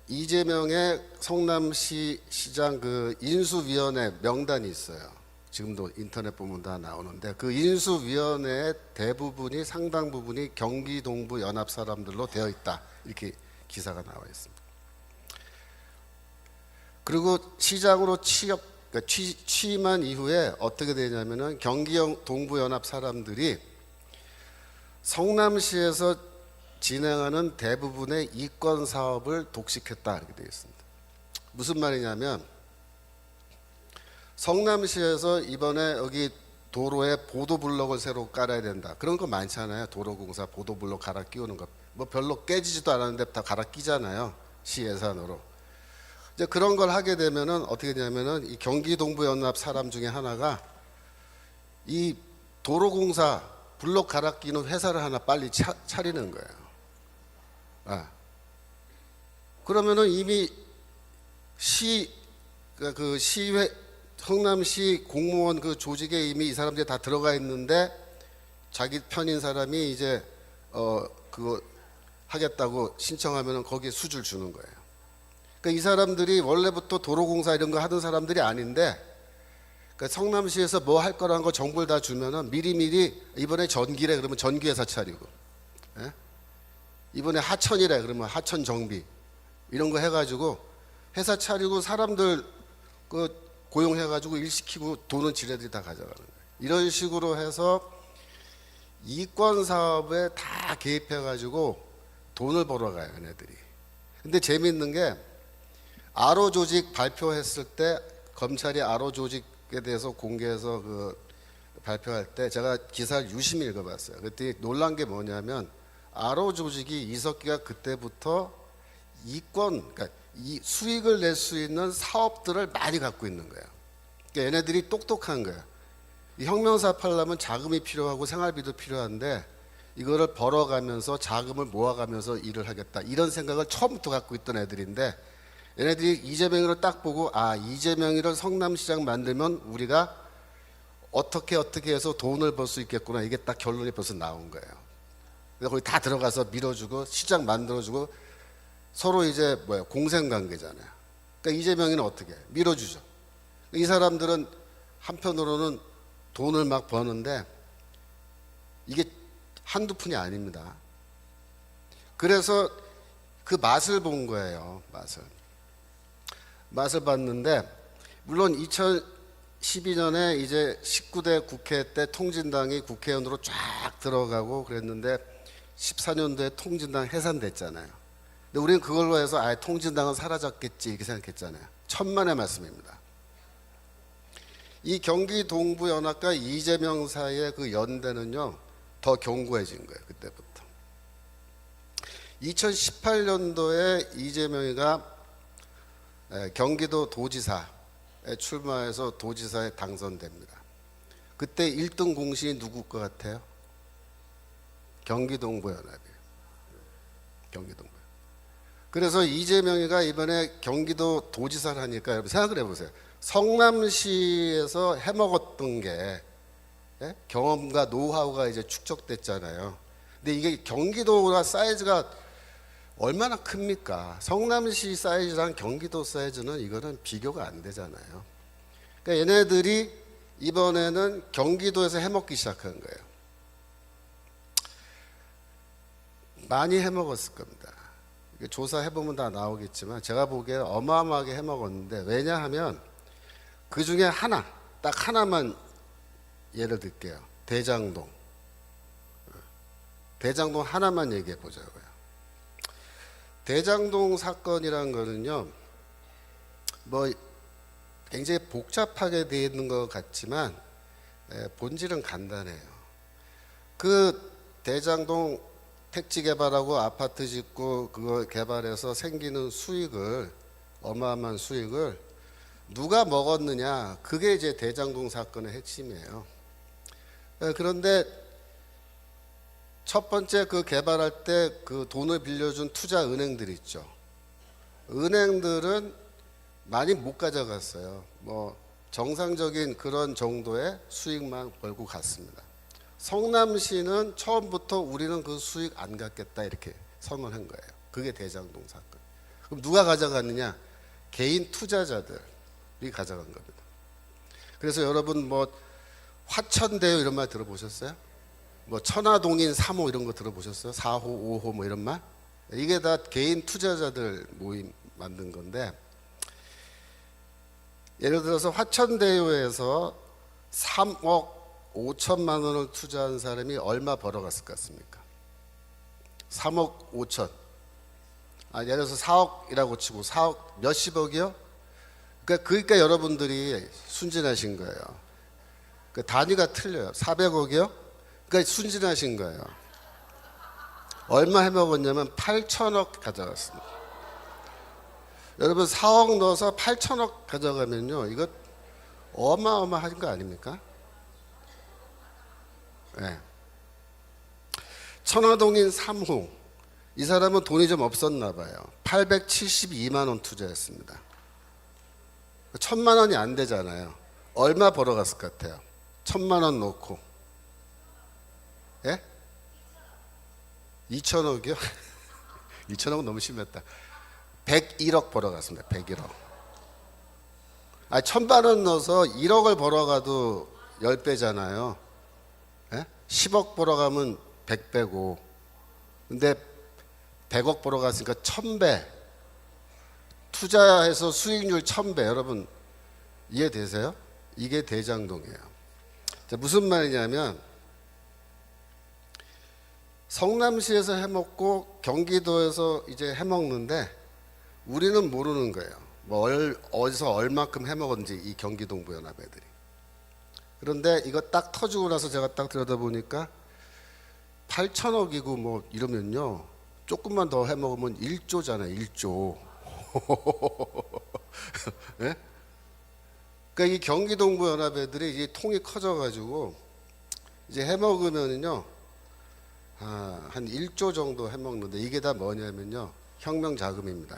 이재명의 성남시 시장 그 인수위원회 명단이 있어요. 지금도 인터넷 보면 다 나오는데, 그 인수위원회의 대부분이, 상당 부분이 경기동부 연합 사람들로 되어 있다, 이렇게 기사가 나와 있습니다. 그리고 시장으로 취임한 이후에 어떻게 되냐면은 경기동부 연합 사람들이 성남시에서 진행하는 대부분의 이권 사업을 독식했다, 이렇게 되어 있습니다. 무슨 말이냐면, 성남시에서 이번에 여기 도로에 보도블록을 새로 깔아야 된다, 그런 거 많잖아요. 도로공사 보도블록 갈아 끼우는 거 뭐 별로 깨지지도 않았는데 다 갈아 끼잖아요, 시 예산으로. 이제 그런 걸 하게 되면은 어떻게 되냐면은 이 경기동부연합 사람 중에 하나가 이 도로공사 블록 갈아 끼는 회사를 하나 빨리 차리는 거예요. 그러면은 이미 그 시회, 성남시 공무원 그 조직에 이미 이 사람들이 다 들어가 있는데, 자기 편인 사람이 이제 그거 하겠다고 신청하면은 거기에 수주를 주는 거예요. 그러니까 이 사람들이 원래부터 도로공사 이런 거 하던 사람들이 아닌데, 그러니까 성남시에서 뭐 할 거라는 거 정보를 다 주면은 미리미리 이번에 전기래 그러면 전기회사 차리고, 예? 이번에 하천이래 그러면 하천 정비 이런 거 해가지고 회사 차리고 사람들 그 고용해가지고 일 시키고 돈은 지네들이 다 가져가는 거예요. 이런 식으로 해서 이권 사업에 다 개입해가지고 돈을 벌어가요, 얘네들이. 근데 재미있는 게, 아로 조직 발표했을 때, 검찰이 아로 조직에 대해서 공개해서 그 발표할 때 제가 기사를 유심히 읽어봤어요. 그때 놀란 게 뭐냐면, 아로 조직이 이석기가 그때부터 이권, 그러니까 이 수익을 낼 수 있는 사업들을 많이 갖고 있는 거예요. 그러니까 얘네들이 똑똑한 거예요. 이 혁명사업 하려면 자금이 필요하고 생활비도 필요한데, 이거를 벌어가면서 자금을 모아가면서 일을 하겠다, 이런 생각을 처음부터 갖고 있던 애들인데, 얘네들이 이재명이를 딱 보고 아 이재명이를 성남시장 만들면 우리가 어떻게 해서 돈을 벌 수 있겠구나. 이게 딱 결론이 벌써 나온 거예요. 그래서 거기 다 들어가서 밀어주고 시장 만들어주고 서로 이제 공생관계잖아요. 그러니까 이재명이는 어떻게 밀어주죠. 이 사람들은 한편으로는 돈을 막 버는데 이게 한두 푼이 아닙니다. 그래서 그 맛을 본 거예요. 맛을 봤는데 물론 2012년에 이제 19대 국회 때 통진당이 국회의원으로 쫙 들어가고 그랬는데 14년도에 통진당 해산됐잖아요. 근데 우리는 그걸로 해서 아예 통진당은 사라졌겠지 이렇게 생각했잖아요. 천만의 말씀입니다. 이 경기 동부연합과 이재명 사이의 그 연대는요 더 견고해진 거예요. 그때부터 2018년도에 이재명이가 경기도 도지사에 출마해서 도지사에 당선됩니다. 그때 1등 공신이 누구 것 같아요? 경기동부연합이에요. 경기동부. 그래서 이재명이가 이번에 경기도 도지사를 하니까 여러분 생각을 해보세요. 성남시에서 해먹었던 게 경험과 노하우가 이제 축적됐잖아요. 근데 이게 경기도가 사이즈가 얼마나 큽니까? 성남시 사이즈랑 경기도 사이즈는 이거는 비교가 안 되잖아요. 그러니까 얘네들이 이번에는 경기도에서 해먹기 시작한 거예요. 많이 해먹었을 겁니다. 조사해보면 다 나오겠지만 제가 보기에 어마어마하게 해먹었는데 왜냐하면 그 중에 딱 하나만 예를 들게요. 대장동 하나만 얘기해 보자고요. 대장동 사건이란 거는요, 굉장히 복잡하게 되어 있는 것 같지만 본질은 간단해요. 그 대장동 택지 개발하고 아파트 짓고 그거 개발해서 생기는 어마어마한 수익을 누가 먹었느냐, 그게 이제 대장동 사건의 핵심이에요. 그런데 첫 번째 그 개발할 때 그 돈을 빌려준 투자 은행들 있죠. 은행들은 많이 못 가져갔어요. 정상적인 그런 정도의 수익만 벌고 갔습니다. 성남시는 처음부터 우리는 그 수익 안 갖겠다 이렇게 선언한 거예요. 그게 대장동 사건. 그럼 누가 가져갔느냐? 개인 투자자들이 가져간 겁니다. 그래서 여러분 화천대유 이런 말 들어보셨어요? 천화동인 3호 이런 거 들어보셨어요? 4호, 5호 이런 말? 이게 다 개인 투자자들 모임 만든 건데 예를 들어서 화천대유에서 3억 5천만 원을 투자한 사람이 얼마 벌어갔을 것 같습니까? 3억 5천. 예를 들어서 4억이라고 치고 4억 몇십억이요? 그러니까 여러분들이 순진하신 거예요. 그 단위가 틀려요. 400억이요? 그러니까 순진하신 거예요. 얼마 해먹었냐면 8천억 가져갔습니다. 여러분 4억 넣어서 8천억 가져가면요, 이거 어마어마한 거 아닙니까? 네. 천화동인 3호, 이 사람은 돈이 좀 없었나 봐요. 872만 원 투자했습니다. 1,000만 원이 안 되잖아요. 얼마 벌어갔을 것 같아요? 1,000만 원 넣고, 예? 2천억이요? 2천억은 너무 심했다. 101억 벌어갔습니다. 101억. 1,000만 원 넣어서 1억을 벌어가도 10배잖아요. 예? 10억 벌어가면 100배고, 근데 100억 벌어갔으니까 1000배. 투자해서 수익률 1000배. 여러분 이해되세요? 이게 대장동이에요. 자, 무슨 말이냐면 성남시에서 해먹고 경기도에서 이제 해먹는데 우리는 모르는 거예요. 어디서 얼마큼 해먹었는지 이 경기동부연합 애들이. 그런데 이거 딱 터지고 나서 제가 딱 들여다보니까 8천억이고 이러면요, 조금만 더 해먹으면 1조잖아요. 1조. 네? 그러니까 이 경기동부연합 애들이 이 통이 커져가지고 이제 해먹으면은요, 한 1조 정도 해먹는데 이게 다 뭐냐면요, 혁명 자금입니다.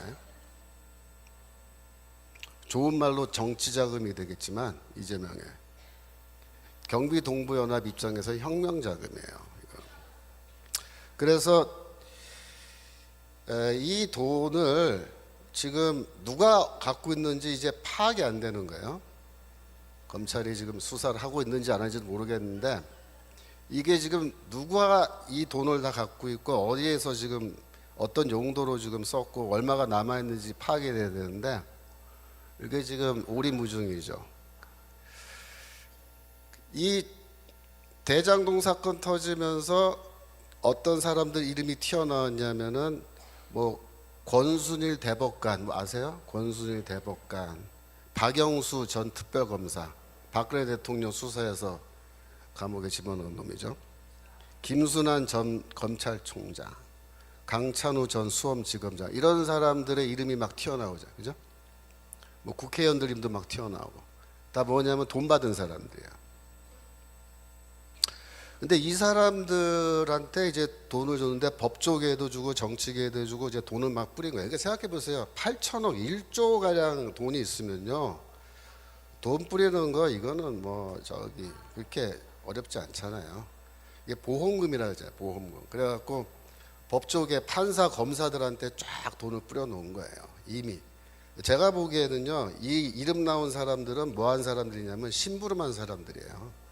좋은 말로 정치 자금이 되겠지만 이재명의 경기 동부연합 입장에서 혁명 자금이에요. 이거. 그래서 이 돈을 지금 누가 갖고 있는지 이제 파악이 안 되는 거예요. 검찰이 지금 수사를 하고 있는지 안 하는지도 모르겠는데 이게 지금 누가 이 돈을 다 갖고 있고 어디에서 지금 어떤 용도로 지금 썼고 얼마가 남아 있는지 파악이 돼야 되는데 이게 지금 오리무중이죠. 이 대장동 사건 터지면서 어떤 사람들 이름이 튀어나왔냐면은 뭐 권순일 대법관 뭐 아세요? 권순일 대법관, 박영수 전 특별검사, 박근혜 대통령 수사에서 감옥에 집어넣은 놈이죠. 김순환 전 검찰총장, 강찬우 전 수험지검장 이런 사람들의 이름이 막 튀어나오죠, 그죠? 뭐 국회의원들 이름도 막 튀어나오고 다 뭐냐면 돈 받은 사람들이야. 근데 이 사람들한테 이제 돈을 줬는데 법조계에도 주고 정치계에도 주고 이제 돈을 막 뿌린 거예요. 그러니까 생각해 보세요. 8천억 1조 가량 돈이 있으면요, 돈 뿌리는 거 이거는 뭐 저기 그렇게 어렵지 않잖아요. 이게 보험금이라 하잖아요. 보험금. 그래갖고 법조계 판사 검사들한테 쫙 돈을 뿌려놓은 거예요. 이미. 제가 보기에는요, 이 이름 나온 사람들은 뭐한 사람들이냐면 심부름한 사람들이에요.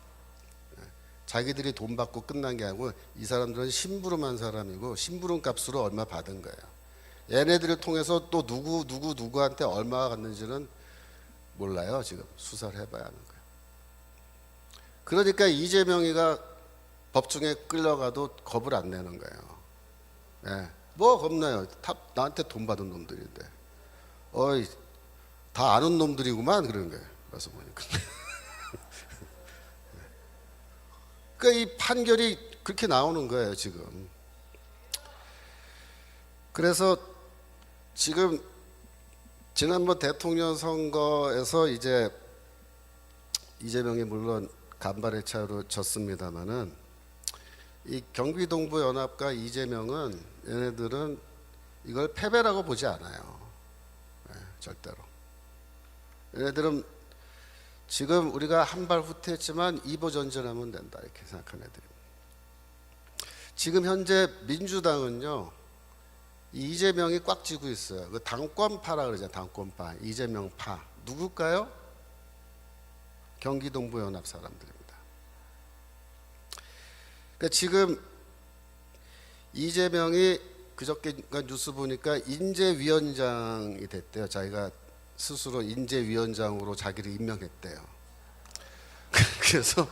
자기들이 돈 받고 끝난 게 아니고 이 사람들은 심부름한 사람이고 심부름 값으로 얼마 받은 거예요. 얘네들을 통해서 또 누구한테 얼마가 갔는지는 몰라요. 지금 수사를 해봐야 하는 거예요. 그러니까 이재명이가 법정에 끌려가도 겁을 안 내는 거예요. 네. 뭐 겁나요? 나한테 돈 받은 놈들인데. 어이, 다 아는 놈들이구만 그러는 거예요. 그래서 보니까. 그러니까 이 판결이 그렇게 나오는 거예요, 지금. 그래서 지금 지난번 대통령 선거에서 이제 이재명이 물론 간발의 차이로 졌습니다만은 이 경기동부 연합과 이재명은 얘네들은 이걸 패배라고 보지 않아요. 네, 절대로. 얘네들은 지금 우리가 한 발 후퇴했지만 2보 전진하면 된다 이렇게 생각하는 애들입니다. 지금 현재 민주당은요, 이재명이 꽉 쥐고 있어요. 그 당권파라 그러잖아요. 당권파, 이재명파. 누굴까요? 경기동부 연합 사람들입니다. 그러니까 지금 이재명이 그저께 뉴스 보니까 인재위원장이 됐대요. 자기가 스스로 인재위원장으로 자기를 임명했대요. 그래서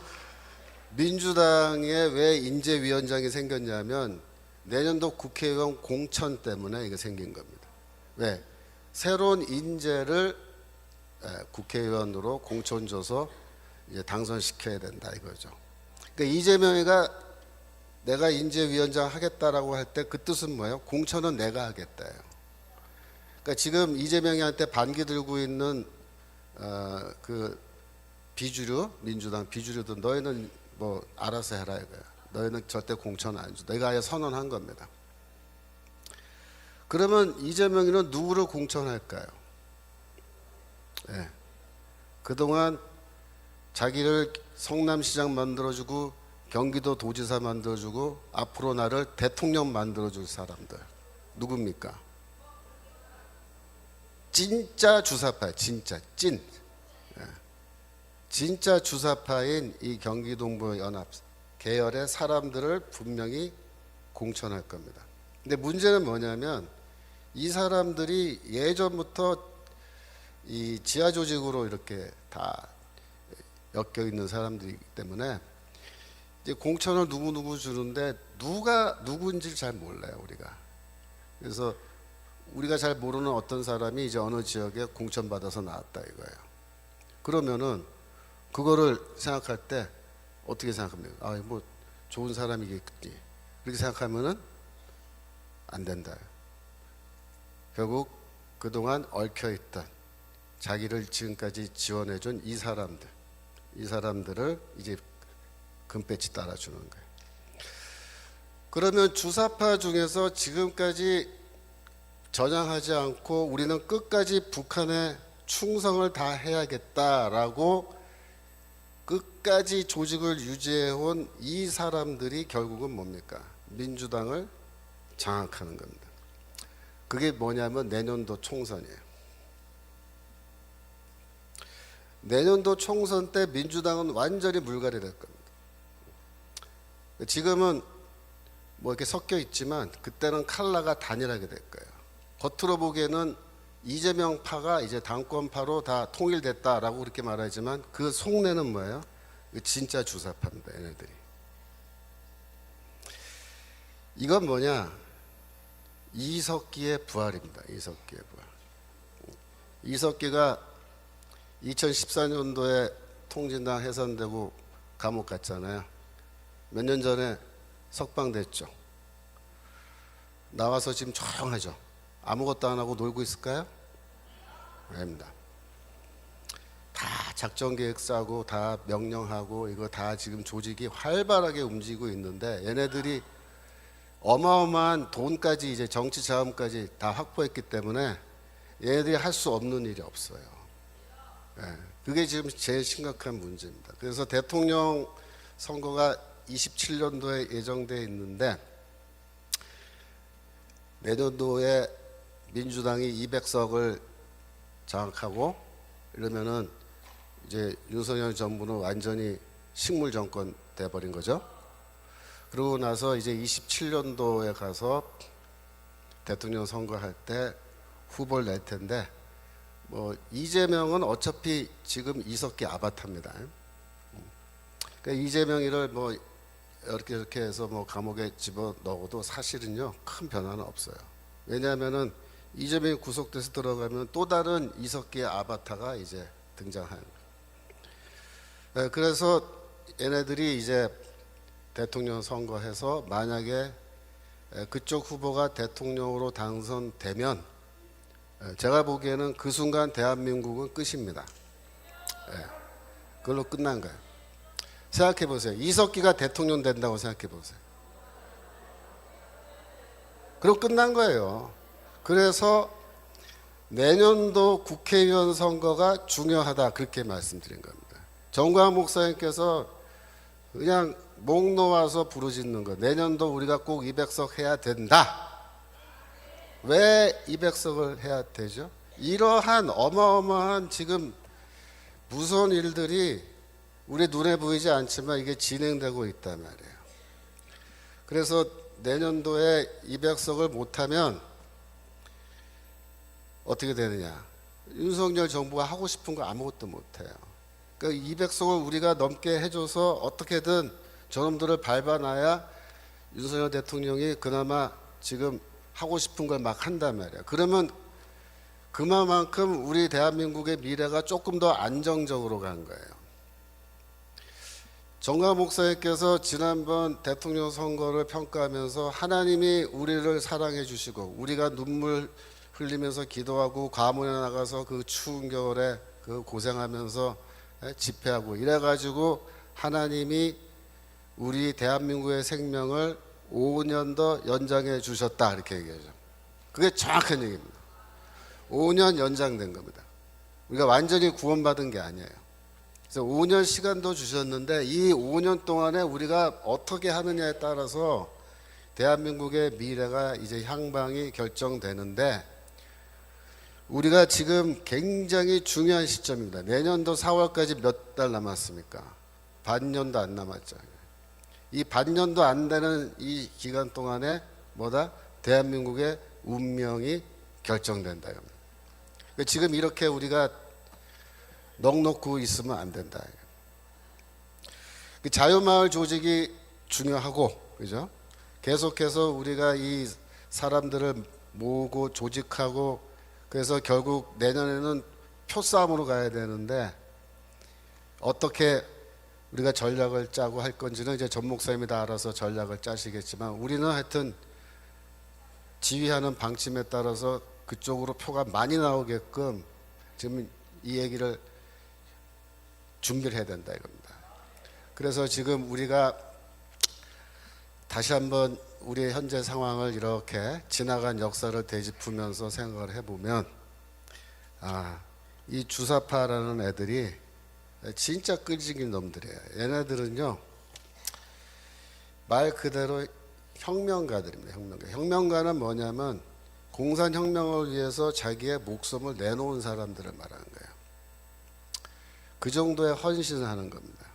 민주당에 왜 인재위원장이 생겼냐면 내년도 국회의원 공천 때문에 이게 생긴 겁니다. 왜? 새로운 인재를 국회의원으로 공천 줘서 이제 당선시켜야 된다 이거죠. 그러니까 이재명이가 내가 인재위원장 하겠다라고 할 때 그 뜻은 뭐예요? 공천은 내가 하겠다예요. 그러니까 지금 이재명이한테 반기 들고 있는 그 비주류, 민주당 비주류도 너희는 뭐 알아서 해라 이거야. 너희는 절대 공천 안 줘. 내가 아예 선언한 겁니다. 그러면 이재명이는 누구를 공천할까요? 네. 그동안 자기를 성남시장 만들어주고 경기도 도지사 만들어주고 앞으로 나를 대통령 만들어줄 사람들 누굽니까? 진짜 주사파, 진짜 찐, 진짜 주사파인 이 경기동부 연합 계열의 사람들을 분명히 공천할 겁니다. 근데 문제는 뭐냐면 이 사람들이 예전부터 이 지하 조직으로 이렇게 다 엮여 있는 사람들이기 때문에 이제 공천을 누구 주는데 누가 누구인지 잘 몰라요 우리가. 그래서 우리가 잘 모르는 어떤 사람이 이제 어느 지역에 공천받아서 나왔다 이거예요. 그러면은 그거를 생각할 때 어떻게 생각합니까? 아, 뭐 좋은 사람이겠지. 그렇게 생각하면은 안 된다. 결국 그동안 얽혀있던 자기를 지금까지 지원해준 이 사람들을 이제 금배지 따라주는 거예요. 그러면 주사파 중에서 지금까지 전향하지 않고 우리는 끝까지 북한의 충성을 다 해야겠다라고 끝까지 조직을 유지해온 이 사람들이 결국은 뭡니까? 민주당을 장악하는 겁니다. 그게 뭐냐면 내년도 총선이에요. 내년도 총선 때 민주당은 완전히 물갈이를 할 겁니다. 지금은 뭐 이렇게 섞여 있지만 그때는 컬러가 단일하게 될 거예요. 겉으로 보기에는 이재명파가 이제 당권파로 다 통일됐다라고 그렇게 말하지만 그 속내는 뭐예요? 진짜 주사파입니다. 얘네들이. 이건 뭐냐? 이석기의 부활입니다. 이석기의 부활. 이석기가 2014년도에 통진당 해산되고 감옥 갔잖아요. 몇 년 전에 석방됐죠. 나와서 지금 조용하죠. 아무것도 안 하고 놀고 있을까요? 아닙니다. 다 작전 계획 짜고 다 명령하고 이거 다 지금 조직이 활발하게 움직이고 있는데 얘네들이 어마어마한 돈까지 이제 정치 자금까지 다 확보했기 때문에 얘네들이 할 수 없는 일이 없어요. 네, 그게 지금 제일 심각한 문제입니다. 그래서 대통령 선거가 27년도에 예정되어 있는데 내년도에 민주당이 200석을 장악하고 이러면은 이제 윤석열 정부는 완전히 식물 정권 돼버린 거죠. 그러고 나서 이제 27년도에 가서 대통령 선거할 때 후보를 낼 텐데 뭐 이재명은 어차피 지금 이석기 아바타입니다. 그러니까 이재명이를 뭐 이렇게 해서 뭐 감옥에 집어 넣어도 사실은요 큰 변화는 없어요. 왜냐하면은 이재명이 구속돼서 들어가면 또 다른 이석기의 아바타가 이제 등장하는 거예요. 그래서 얘네들이 이제 대통령 선거해서 만약에 그쪽 후보가 대통령으로 당선되면 제가 보기에는 그 순간 대한민국은 끝입니다. 그걸로 끝난 거예요. 생각해 보세요. 이석기가 대통령 된다고 생각해 보세요. 그럼 끝난 거예요. 그래서 내년도 국회의원 선거가 중요하다 그렇게 말씀드린 겁니다. 정광 목사님께서 그냥 목 놓아서 부르짖는 거. 내년도 우리가 꼭 200석 해야 된다. 왜 200석을 해야 되죠? 이러한 어마어마한 지금 무서운 일들이 우리 눈에 보이지 않지만 이게 진행되고 있단 말이에요. 그래서 내년도에 200석을 못하면 어떻게 되느냐? 윤석열 정부가 하고 싶은 거 아무것도 못해요. 그러니까 200석을 우리가 넘게 해줘서 어떻게든 저놈들을 밟아놔야 윤석열 대통령이 그나마 지금 하고 싶은 걸 막 한단 말이야. 그러면 그만큼 우리 대한민국의 미래가 조금 더 안정적으로 간 거예요. 정광 목사님께서 지난번 대통령 선거를 평가하면서 하나님이 우리를 사랑해 주시고 우리가 눈물 흘리면서 기도하고 과문에 나가서 그 추운 겨울에 그 고생하면서 집회하고 이래가지고 하나님이 우리 대한민국의 생명을 5년 더 연장해 주셨다 이렇게 얘기하죠. 그게 정확한 얘기입니다. 5년 연장된 겁니다. 우리가 완전히 구원받은 게 아니에요. 그래서 5년 시간도 주셨는데 이 5년 동안에 우리가 어떻게 하느냐에 따라서 대한민국의 미래가 이제 향방이 결정되는데 우리가 지금 굉장히 중요한 시점입니다. 내년도 4월까지 몇 달 남았습니까? 반년도 안 남았죠. 이 반년도 안 되는 이 기간 동안에 뭐다? 대한민국의 운명이 결정된다. 그러니까 지금 이렇게 우리가 넋놓고 있으면 안 된다. 자유마을 조직이 중요하고, 그죠? 계속해서 우리가 이 사람들을 모으고 조직하고, 그래서 결국 내년에는 표싸움으로 가야 되는데 어떻게 우리가 전략을 짜고 할 건지는 이제 전 목사님이 다 알아서 전략을 짜시겠지만 우리는 하여튼 지휘하는 방침에 따라서 그쪽으로 표가 많이 나오게끔 지금 이 얘기를 준비를 해야 된다 이겁니다. 그래서 지금 우리가 다시 한번 우리의 현재 상황을 이렇게 지나간 역사를 되짚으면서 생각을 해보면 이 주사파라는 애들이 진짜 끈질긴 놈들이에요. 얘네들은요, 말 그대로 혁명가들입니다. 혁명가는 뭐냐면 공산혁명을 위해서 자기의 목숨을 내놓은 사람들을 말하는 거예요. 그 정도의 헌신을 하는 겁니다.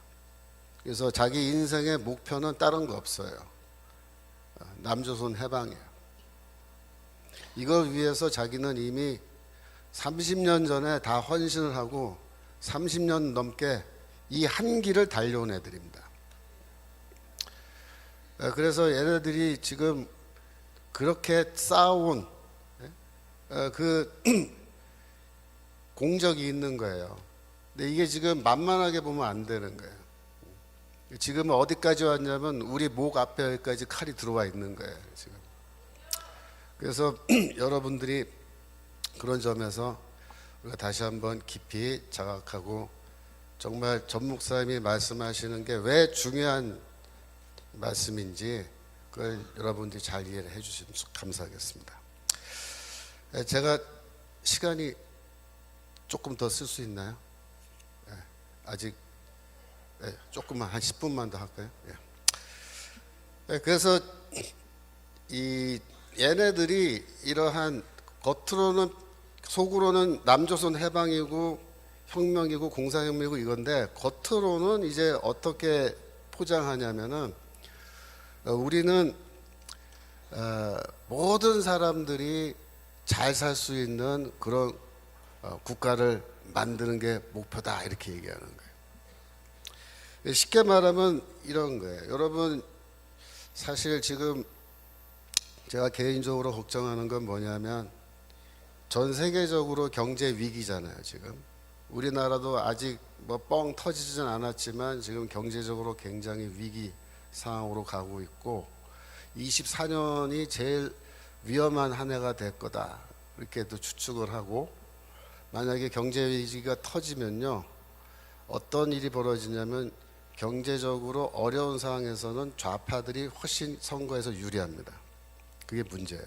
그래서 자기 인생의 목표는 다른 거 없어요. 남조선 해방이에요. 이걸 위해서 자기는 이미 30년 전에 다 헌신을 하고 30년 넘게 이 한 길을 달려온 애들입니다. 그래서 얘네들이 지금 그렇게 쌓아온 그 공적이 있는 거예요. 근데 이게 지금 만만하게 보면 안 되는 거예요. 지금 어디까지 왔냐면 우리 목 앞에 여기까지 칼이 들어와 있는 거예요. 지금. 그래서 여러분들이 그런 점에서 우리가 다시 한번 깊이 자각하고 정말 전 목사님이 말씀하시는 게 왜 중요한 말씀인지 그걸 여러분들이 잘 이해를 해주시면 감사하겠습니다. 제가 시간이 조금 더 쓸 수 있나요? 아직 조금만 한 10분만 더 할까요? 그래서 이 얘네들이 이러한 겉으로는 속으로는 남조선 해방이고 혁명이고 공산혁명이고 이건데 겉으로는 이제 어떻게 포장하냐면은 우리는 모든 사람들이 잘 살 수 있는 그런 국가를 만드는 게 목표다 이렇게 얘기하는 거예요. 쉽게 말하면 이런 거예요. 여러분 사실 지금 제가 개인적으로 걱정하는 건 뭐냐면 전 세계적으로 경제 위기잖아요. 지금 우리나라도 아직 뭐 뻥 터지진 않았지만 지금 경제적으로 굉장히 위기 상황으로 가고 있고 24년이 제일 위험한 한 해가 될 거다 이렇게도 추측을 하고 만약에 경제 위기가 터지면요 어떤 일이 벌어지냐면 경제적으로 어려운 상황에서는 좌파들이 훨씬 선거에서 유리합니다. 그게 문제예요.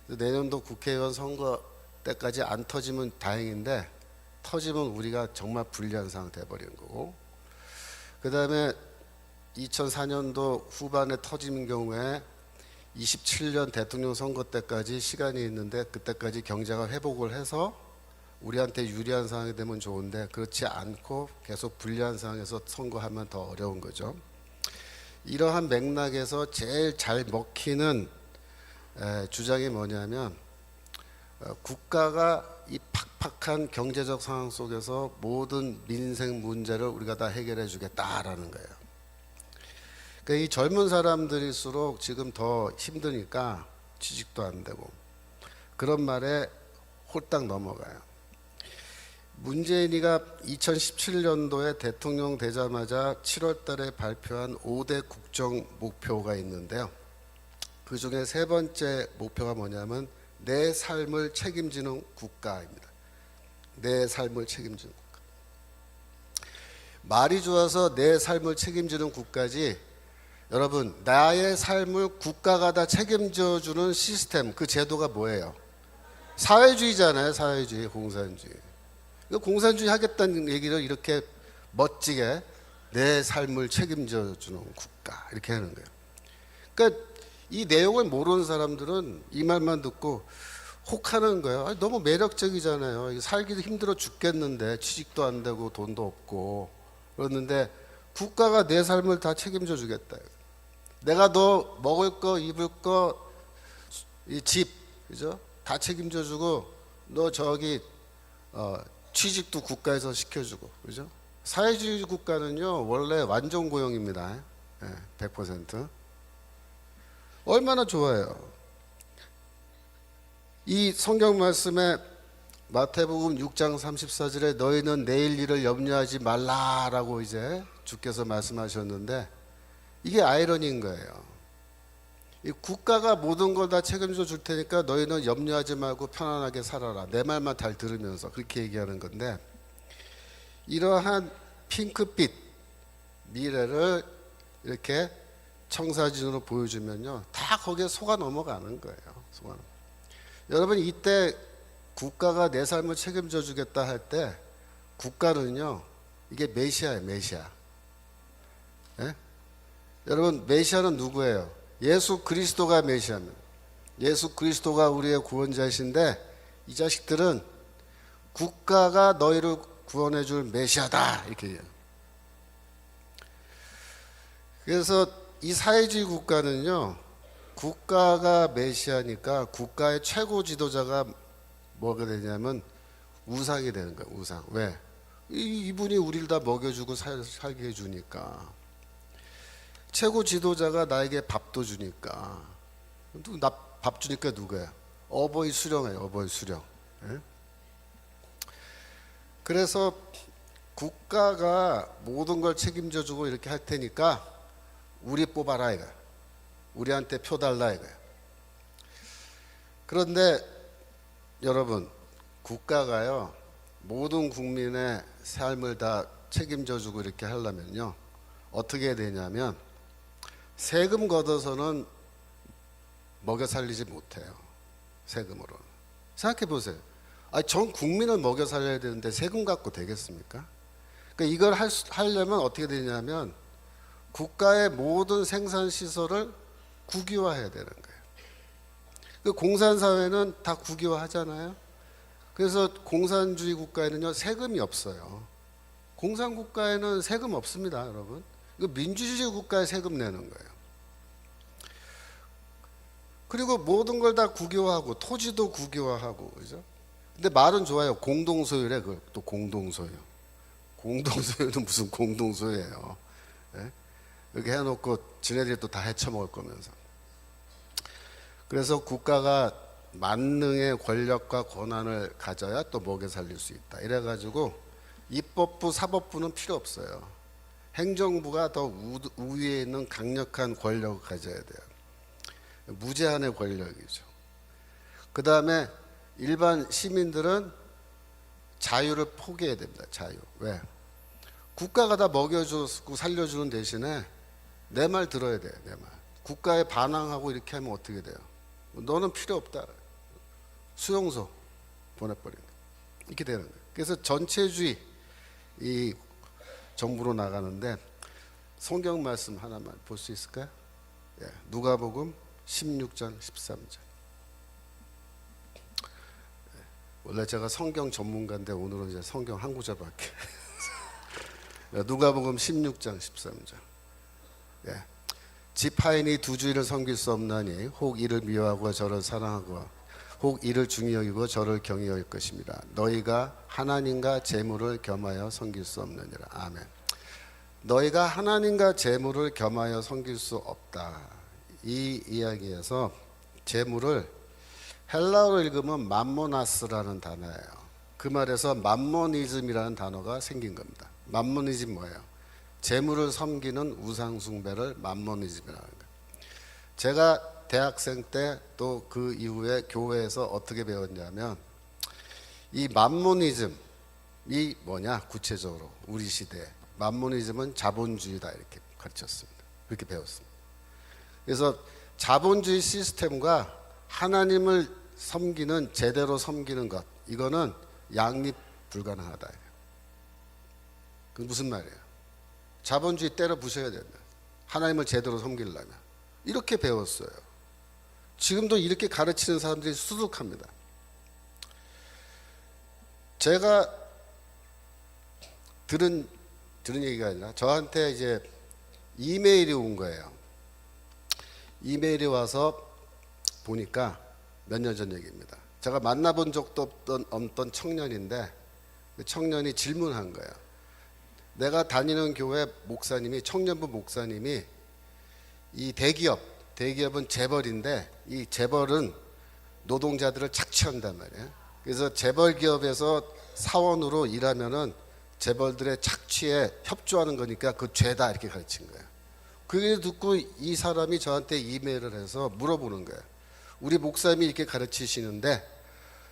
내년도 국회의원 선거 때까지 안 터지면 다행인데 터지면 우리가 정말 불리한 상황 돼버리는 거고 그 다음에 2004년도 후반에 터지는 경우에 27년 대통령 선거 때까지 시간이 있는데 그때까지 경제가 회복을 해서 우리한테 유리한 상황이 되면 좋은데 그렇지 않고 계속 불리한 상황에서 선거하면 더 어려운 거죠. 이러한 맥락에서 제일 잘 먹히는 주장이 뭐냐면 국가가 이 팍팍한 경제적 상황 속에서 모든 민생 문제를 우리가 다 해결해 주겠다라는 거예요. 그러니까 이 젊은 사람들일수록 지금 더 힘드니까 취직도 안 되고 그런 말에 홀딱 넘어가요. 문재인이가 2017년도에 대통령 되자마자 7월 달에 발표한 5대 국정 목표가 있는데요. 그 중에 세 번째 목표가 뭐냐면 내 삶을 책임지는 국가입니다. 내 삶을 책임지는 국가. 말이 좋아서 내 삶을 책임지는 국가지 여러분 나의 삶을 국가가 다 책임져주는 시스템 그 제도가 뭐예요? 사회주의잖아요. 사회주의, 공산주의. 공산주의 하겠다는 얘기를 이렇게 멋지게 내 삶을 책임져주는 국가 이렇게 하는 거예요. 그러니까 이 내용을 모르는 사람들은 이 말만 듣고 혹하는 거예요. 너무 매력적이잖아요. 살기도 힘들어 죽겠는데 취직도 안 되고 돈도 없고 그러는데 국가가 내 삶을 다 책임져 주겠다. 내가 너 먹을 거 입을 거 이 집 그죠? 다 책임져 주고 너 저기 취직도 국가에서 시켜주고 그죠? 사회주의 국가는요 원래 완전 고용입니다. 100%. 얼마나 좋아요. 이 성경 말씀에 마태복음 6장 34절에 너희는 내일 일을 염려하지 말라라고 이제 주께서 말씀하셨는데 이게 아이러니인 거예요. 이 국가가 모든 걸 다 책임져 줄 테니까 너희는 염려하지 말고 편안하게 살아라. 내 말만 잘 들으면서 그렇게 얘기하는 건데 이러한 핑크빛 미래를 이렇게 청사진으로 보여주면요 다 거기에 속아 넘어가는 거예요. 여러분 이때 국가가 내 삶을 책임져 주겠다 할 때 국가는요, 이게 메시아예요, 메시아. 예? 여러분, 메시아는 누구예요? 예수 그리스도가 메시아입니다. 예수 그리스도가 우리의 구원자이신데 이 자식들은 국가가 너희를 구원해 줄 메시아다 이렇게 해요. 그래서 이 사회주의 국가는요, 국가가 메시아니까 국가의 최고 지도자가 뭐가 되냐면 우상이 되는 거예요. 우상. 왜? 이분이 우리를 다 먹여주고 살게 해주니까. 최고 지도자가 나에게 밥도 주니까. 나 밥 주니까 누구야? 어버이 수령이에요. 어버이 수령. 예? 그래서 국가가 모든 걸 책임져 주고 이렇게 할 테니까 우리 뽑아라 이거야. 우리한테 표 달라 이거야. 그런데 여러분, 국가가요, 모든 국민의 삶을 다 책임져 주고 이렇게 하려면요, 어떻게 해야 되냐면 세금 걷어서는 먹여 살리지 못해요. 세금으로. 생각해 보세요. 전 국민을 먹여 살려야 되는데 세금 갖고 되겠습니까? 그러니까 이걸 하려면 어떻게 되냐면 국가의 모든 생산 시설을 국유화해야 되는 거예요. 그 공산사회는 다 국유화하잖아요. 그래서 공산주의 국가에는요, 세금이 없어요. 공산국가에는 세금 없습니다, 여러분. 이거 민주주의 국가에 세금 내는 거예요. 그리고 모든 걸 다 국유화하고 토지도 국유화하고, 그죠? 근데 말은 좋아요. 공동소유래. 그걸 또 공동소유. 공동소유는 무슨 공동소유예요? 예? 이렇게 해놓고 지네들이 또 다 헤쳐먹을 거면서. 그래서 국가가 만능의 권력과 권한을 가져야 또 먹여 살릴 수 있다. 이래가지고 입법부, 사법부는 필요 없어요. 행정부가 더 우위에 있는 강력한 권력을 가져야 돼요. 무제한의 권력이죠. 그 다음에 일반 시민들은 자유를 포기해야 됩니다. 자유. 왜? 국가가 다 먹여주고 살려주는 대신에 내 말 들어야 돼요. 내 말. 국가에 반항하고 이렇게 하면 어떻게 돼요? 너는 필요 없다. 수용소 보내버리는 거예요. 이렇게 되는 거예요. 그래서 전체주의 이 정부로 나가는데 성경 말씀 하나만 볼 수 있을까요? 예, 누가복음 16장 13절. 원래 제가 성경 전문가인데 오늘은 이제 성경 한 구절밖에. 누가복음 16장 13절. 예. 지파인이 두 주인을 섬길 수 없나니 혹 이를 미워하고 저를 사랑하고 혹 이를 중히 여기고 저를 경히 여길 것입니다. 너희가 하나님과 재물을 겸하여 섬길 수 없느니라. 아멘. 너희가 하나님과 재물을 겸하여 섬길 수 없다. 이 이야기에서 재물을 헬라어로 읽으면 맘모나스라는 단어예요. 그 말에서 맘모니즘이라는 단어가 생긴 겁니다. 맘모니즘 뭐예요? 재물을 섬기는 우상 숭배를 맘모니즘이라는 거예요. 제가 대학생 때 또 그 이후에 교회에서 어떻게 배웠냐면 이 맘모니즘이 뭐냐, 구체적으로 우리 시대에 맘모니즘은 자본주의다 이렇게 가르쳤습니다. 그렇게 배웠습니다. 그래서 자본주의 시스템과 하나님을 섬기는, 제대로 섬기는 것, 이거는 양립 불가능하다. 그게 무슨 말이에요? 자본주의 때려 부셔야 된다. 하나님을 제대로 섬기려면. 이렇게 배웠어요. 지금도 이렇게 가르치는 사람들이 수두룩합니다. 제가 들은 얘기가 아니라 저한테 이제 이메일이 온 거예요. 이메일이 와서 보니까 몇 년 전 얘기입니다. 제가 만나본 적도 없던 청년인데 그 청년이 질문한 거예요. 내가 다니는 교회 목사님이, 청년부 목사님이 이 대기업은 재벌인데 이 재벌은 노동자들을 착취한단 말이에요. 그래서 재벌 기업에서 사원으로 일하면은 재벌들의 착취에 협조하는 거니까 그 죄다 이렇게 가르친 거예요. 그게 듣고 이 사람이 저한테 이메일을 해서 물어보는 거예요. 우리 목사님이 이렇게 가르치시는데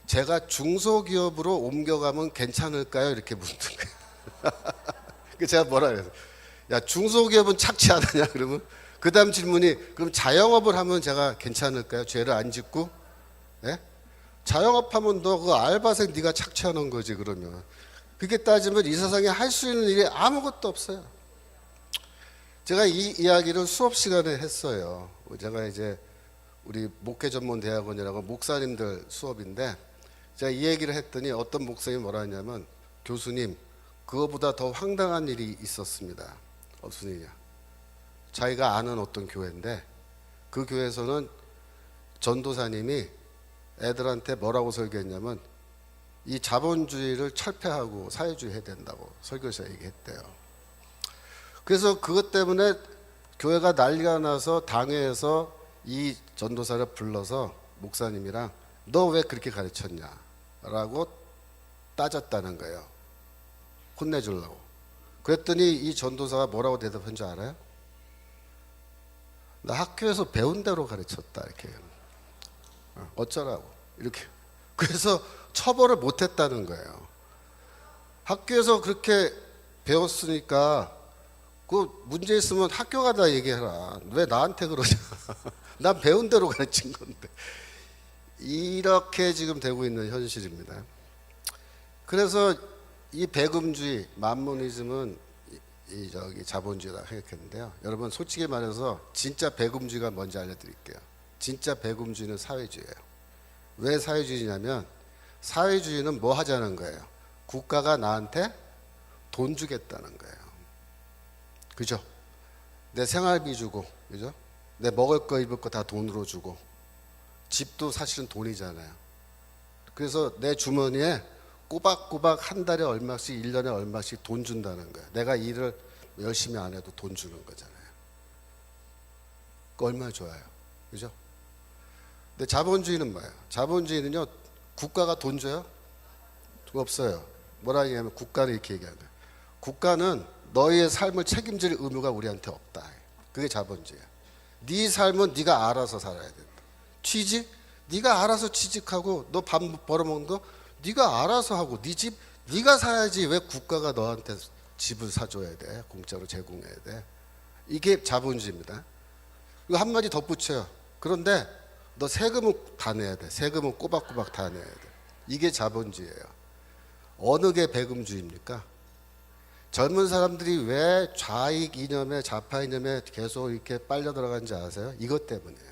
제가 중소기업으로 옮겨가면 괜찮을까요? 이렇게 묻는 거예요. 그래서 제가 뭐라 그래서, 야, 중소기업은 착취 안 하냐? 그러면 그 다음 질문이, 그럼 자영업을 하면 제가 괜찮을까요? 죄를 안 짓고? 예? 자영업하면 너 그 알바생 네가 착취하는 거지. 그러면 그렇게 따지면 이 세상에 할 수 있는 일이 아무것도 없어요. 제가 이 이야기를 수업 시간에 했어요. 제가 이제 우리 목회 전문 대학원이라고 목사님들 수업인데 제가 이 얘기를 했더니 어떤 목사님이 뭐라 했냐면, 교수님, 그거보다 더 황당한 일이 있었습니다. 무슨 일이냐? 자기가 아는 어떤 교회인데 그 교회에서는 전도사님이 애들한테 뭐라고 설교했냐면, 이 자본주의를 철폐하고 사회주의 해야 된다고 설교에서 얘기했대요. 그래서 그것 때문에 교회가 난리가 나서 당회에서 이 전도사를 불러서 목사님이랑 너 왜 그렇게 가르쳤냐 라고 따졌다는 거예요. 혼내주려고. 그랬더니 이 전도사가 뭐라고 대답한 줄 알아요? 나 학교에서 배운 대로 가르쳤다 이렇게. 어쩌라고 이렇게. 그래서 처벌을 못했다는 거예요. 학교에서 그렇게 배웠으니까 그 문제 있으면 학교 가다 얘기해라. 왜 나한테 그러냐. 난 배운 대로 가르친 건데. 이렇게 지금 되고 있는 현실입니다. 그래서 이 배금주의, 만모니즘은 저기 자본주의다 생각했는데요. 여러분 솔직히 말해서 진짜 배금주의가 뭔지 알려드릴게요. 진짜 배금주의는 사회주의예요. 왜 사회주의냐면 사회주의는 뭐 하자는 거예요? 국가가 나한테 돈 주겠다는 거예요. 그죠? 내 생활비 주고, 그죠? 내 먹을 거 입을 거 다 돈으로 주고, 집도 사실은 돈이잖아요. 그래서 내 주머니에 꼬박꼬박 한 달에 얼마씩, 1년에 얼마씩 돈 준다는 거예요. 내가 일을 열심히 안 해도 돈 주는 거잖아요. 그 얼마나 좋아요. 그죠? 근데 자본주의는 뭐예요? 자본주의는요, 국가가 돈 줘요? 없어요. 뭐라 하냐면 국가는 이렇게 얘기하는 거예요. 국가는 너희의 삶을 책임질 의무가 우리한테 없다. 그게 자본주의야. 네 삶은 네가 알아서 살아야 된다. 취직? 네가 알아서 취직하고 너 밥 벌어먹는 거 네가 알아서 하고 네 집 네가 사야지. 왜 국가가 너한테 집을 사줘야 돼? 공짜로 제공해야 돼? 이게 자본주의입니다. 이거 한마디 덧붙여요. 그런데 너 세금은 다 내야 돼. 세금은 꼬박꼬박 다 내야 돼. 이게 자본주의예요. 어느 게 배금주의입니까? 젊은 사람들이 왜 좌익 이념에 좌파 이념에 계속 이렇게 빨려 들어간지 아세요? 이것 때문이에요.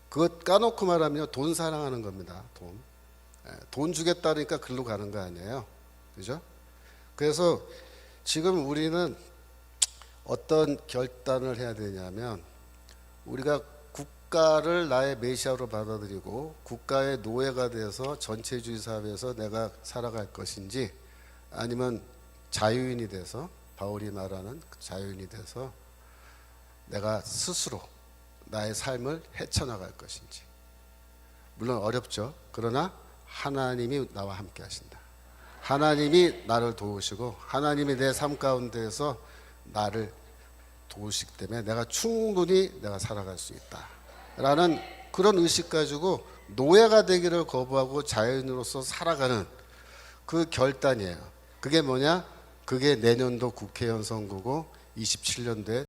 그것 까놓고 말하면 돈 사랑하는 겁니다. 돈 주겠다니까 글로 가는 거 아니에요. 그죠? 그래서 지금 우리는 어떤 결단을 해야 되냐면, 우리가 국가를 나의 메시아로 받아들이고 국가의 노예가 돼서 전체주의 사회에서 내가 살아갈 것인지, 아니면 자유인이 돼서, 바울이 말하는 자유인이 돼서 내가 스스로 나의 삶을 헤쳐나갈 것인지. 물론 어렵죠. 그러나 하나님이 나와 함께 하신다. 하나님이 나를 도우시고 하나님이 내 삶 가운데에서 나를 도우시기 때문에 내가 충분히 내가 살아갈 수 있다 라는 그런 의식 가지고 노예가 되기를 거부하고 자유인으로서 살아가는 그 결단이에요. 그게 뭐냐? 그게 내년도 국회의원 선거고 27년도에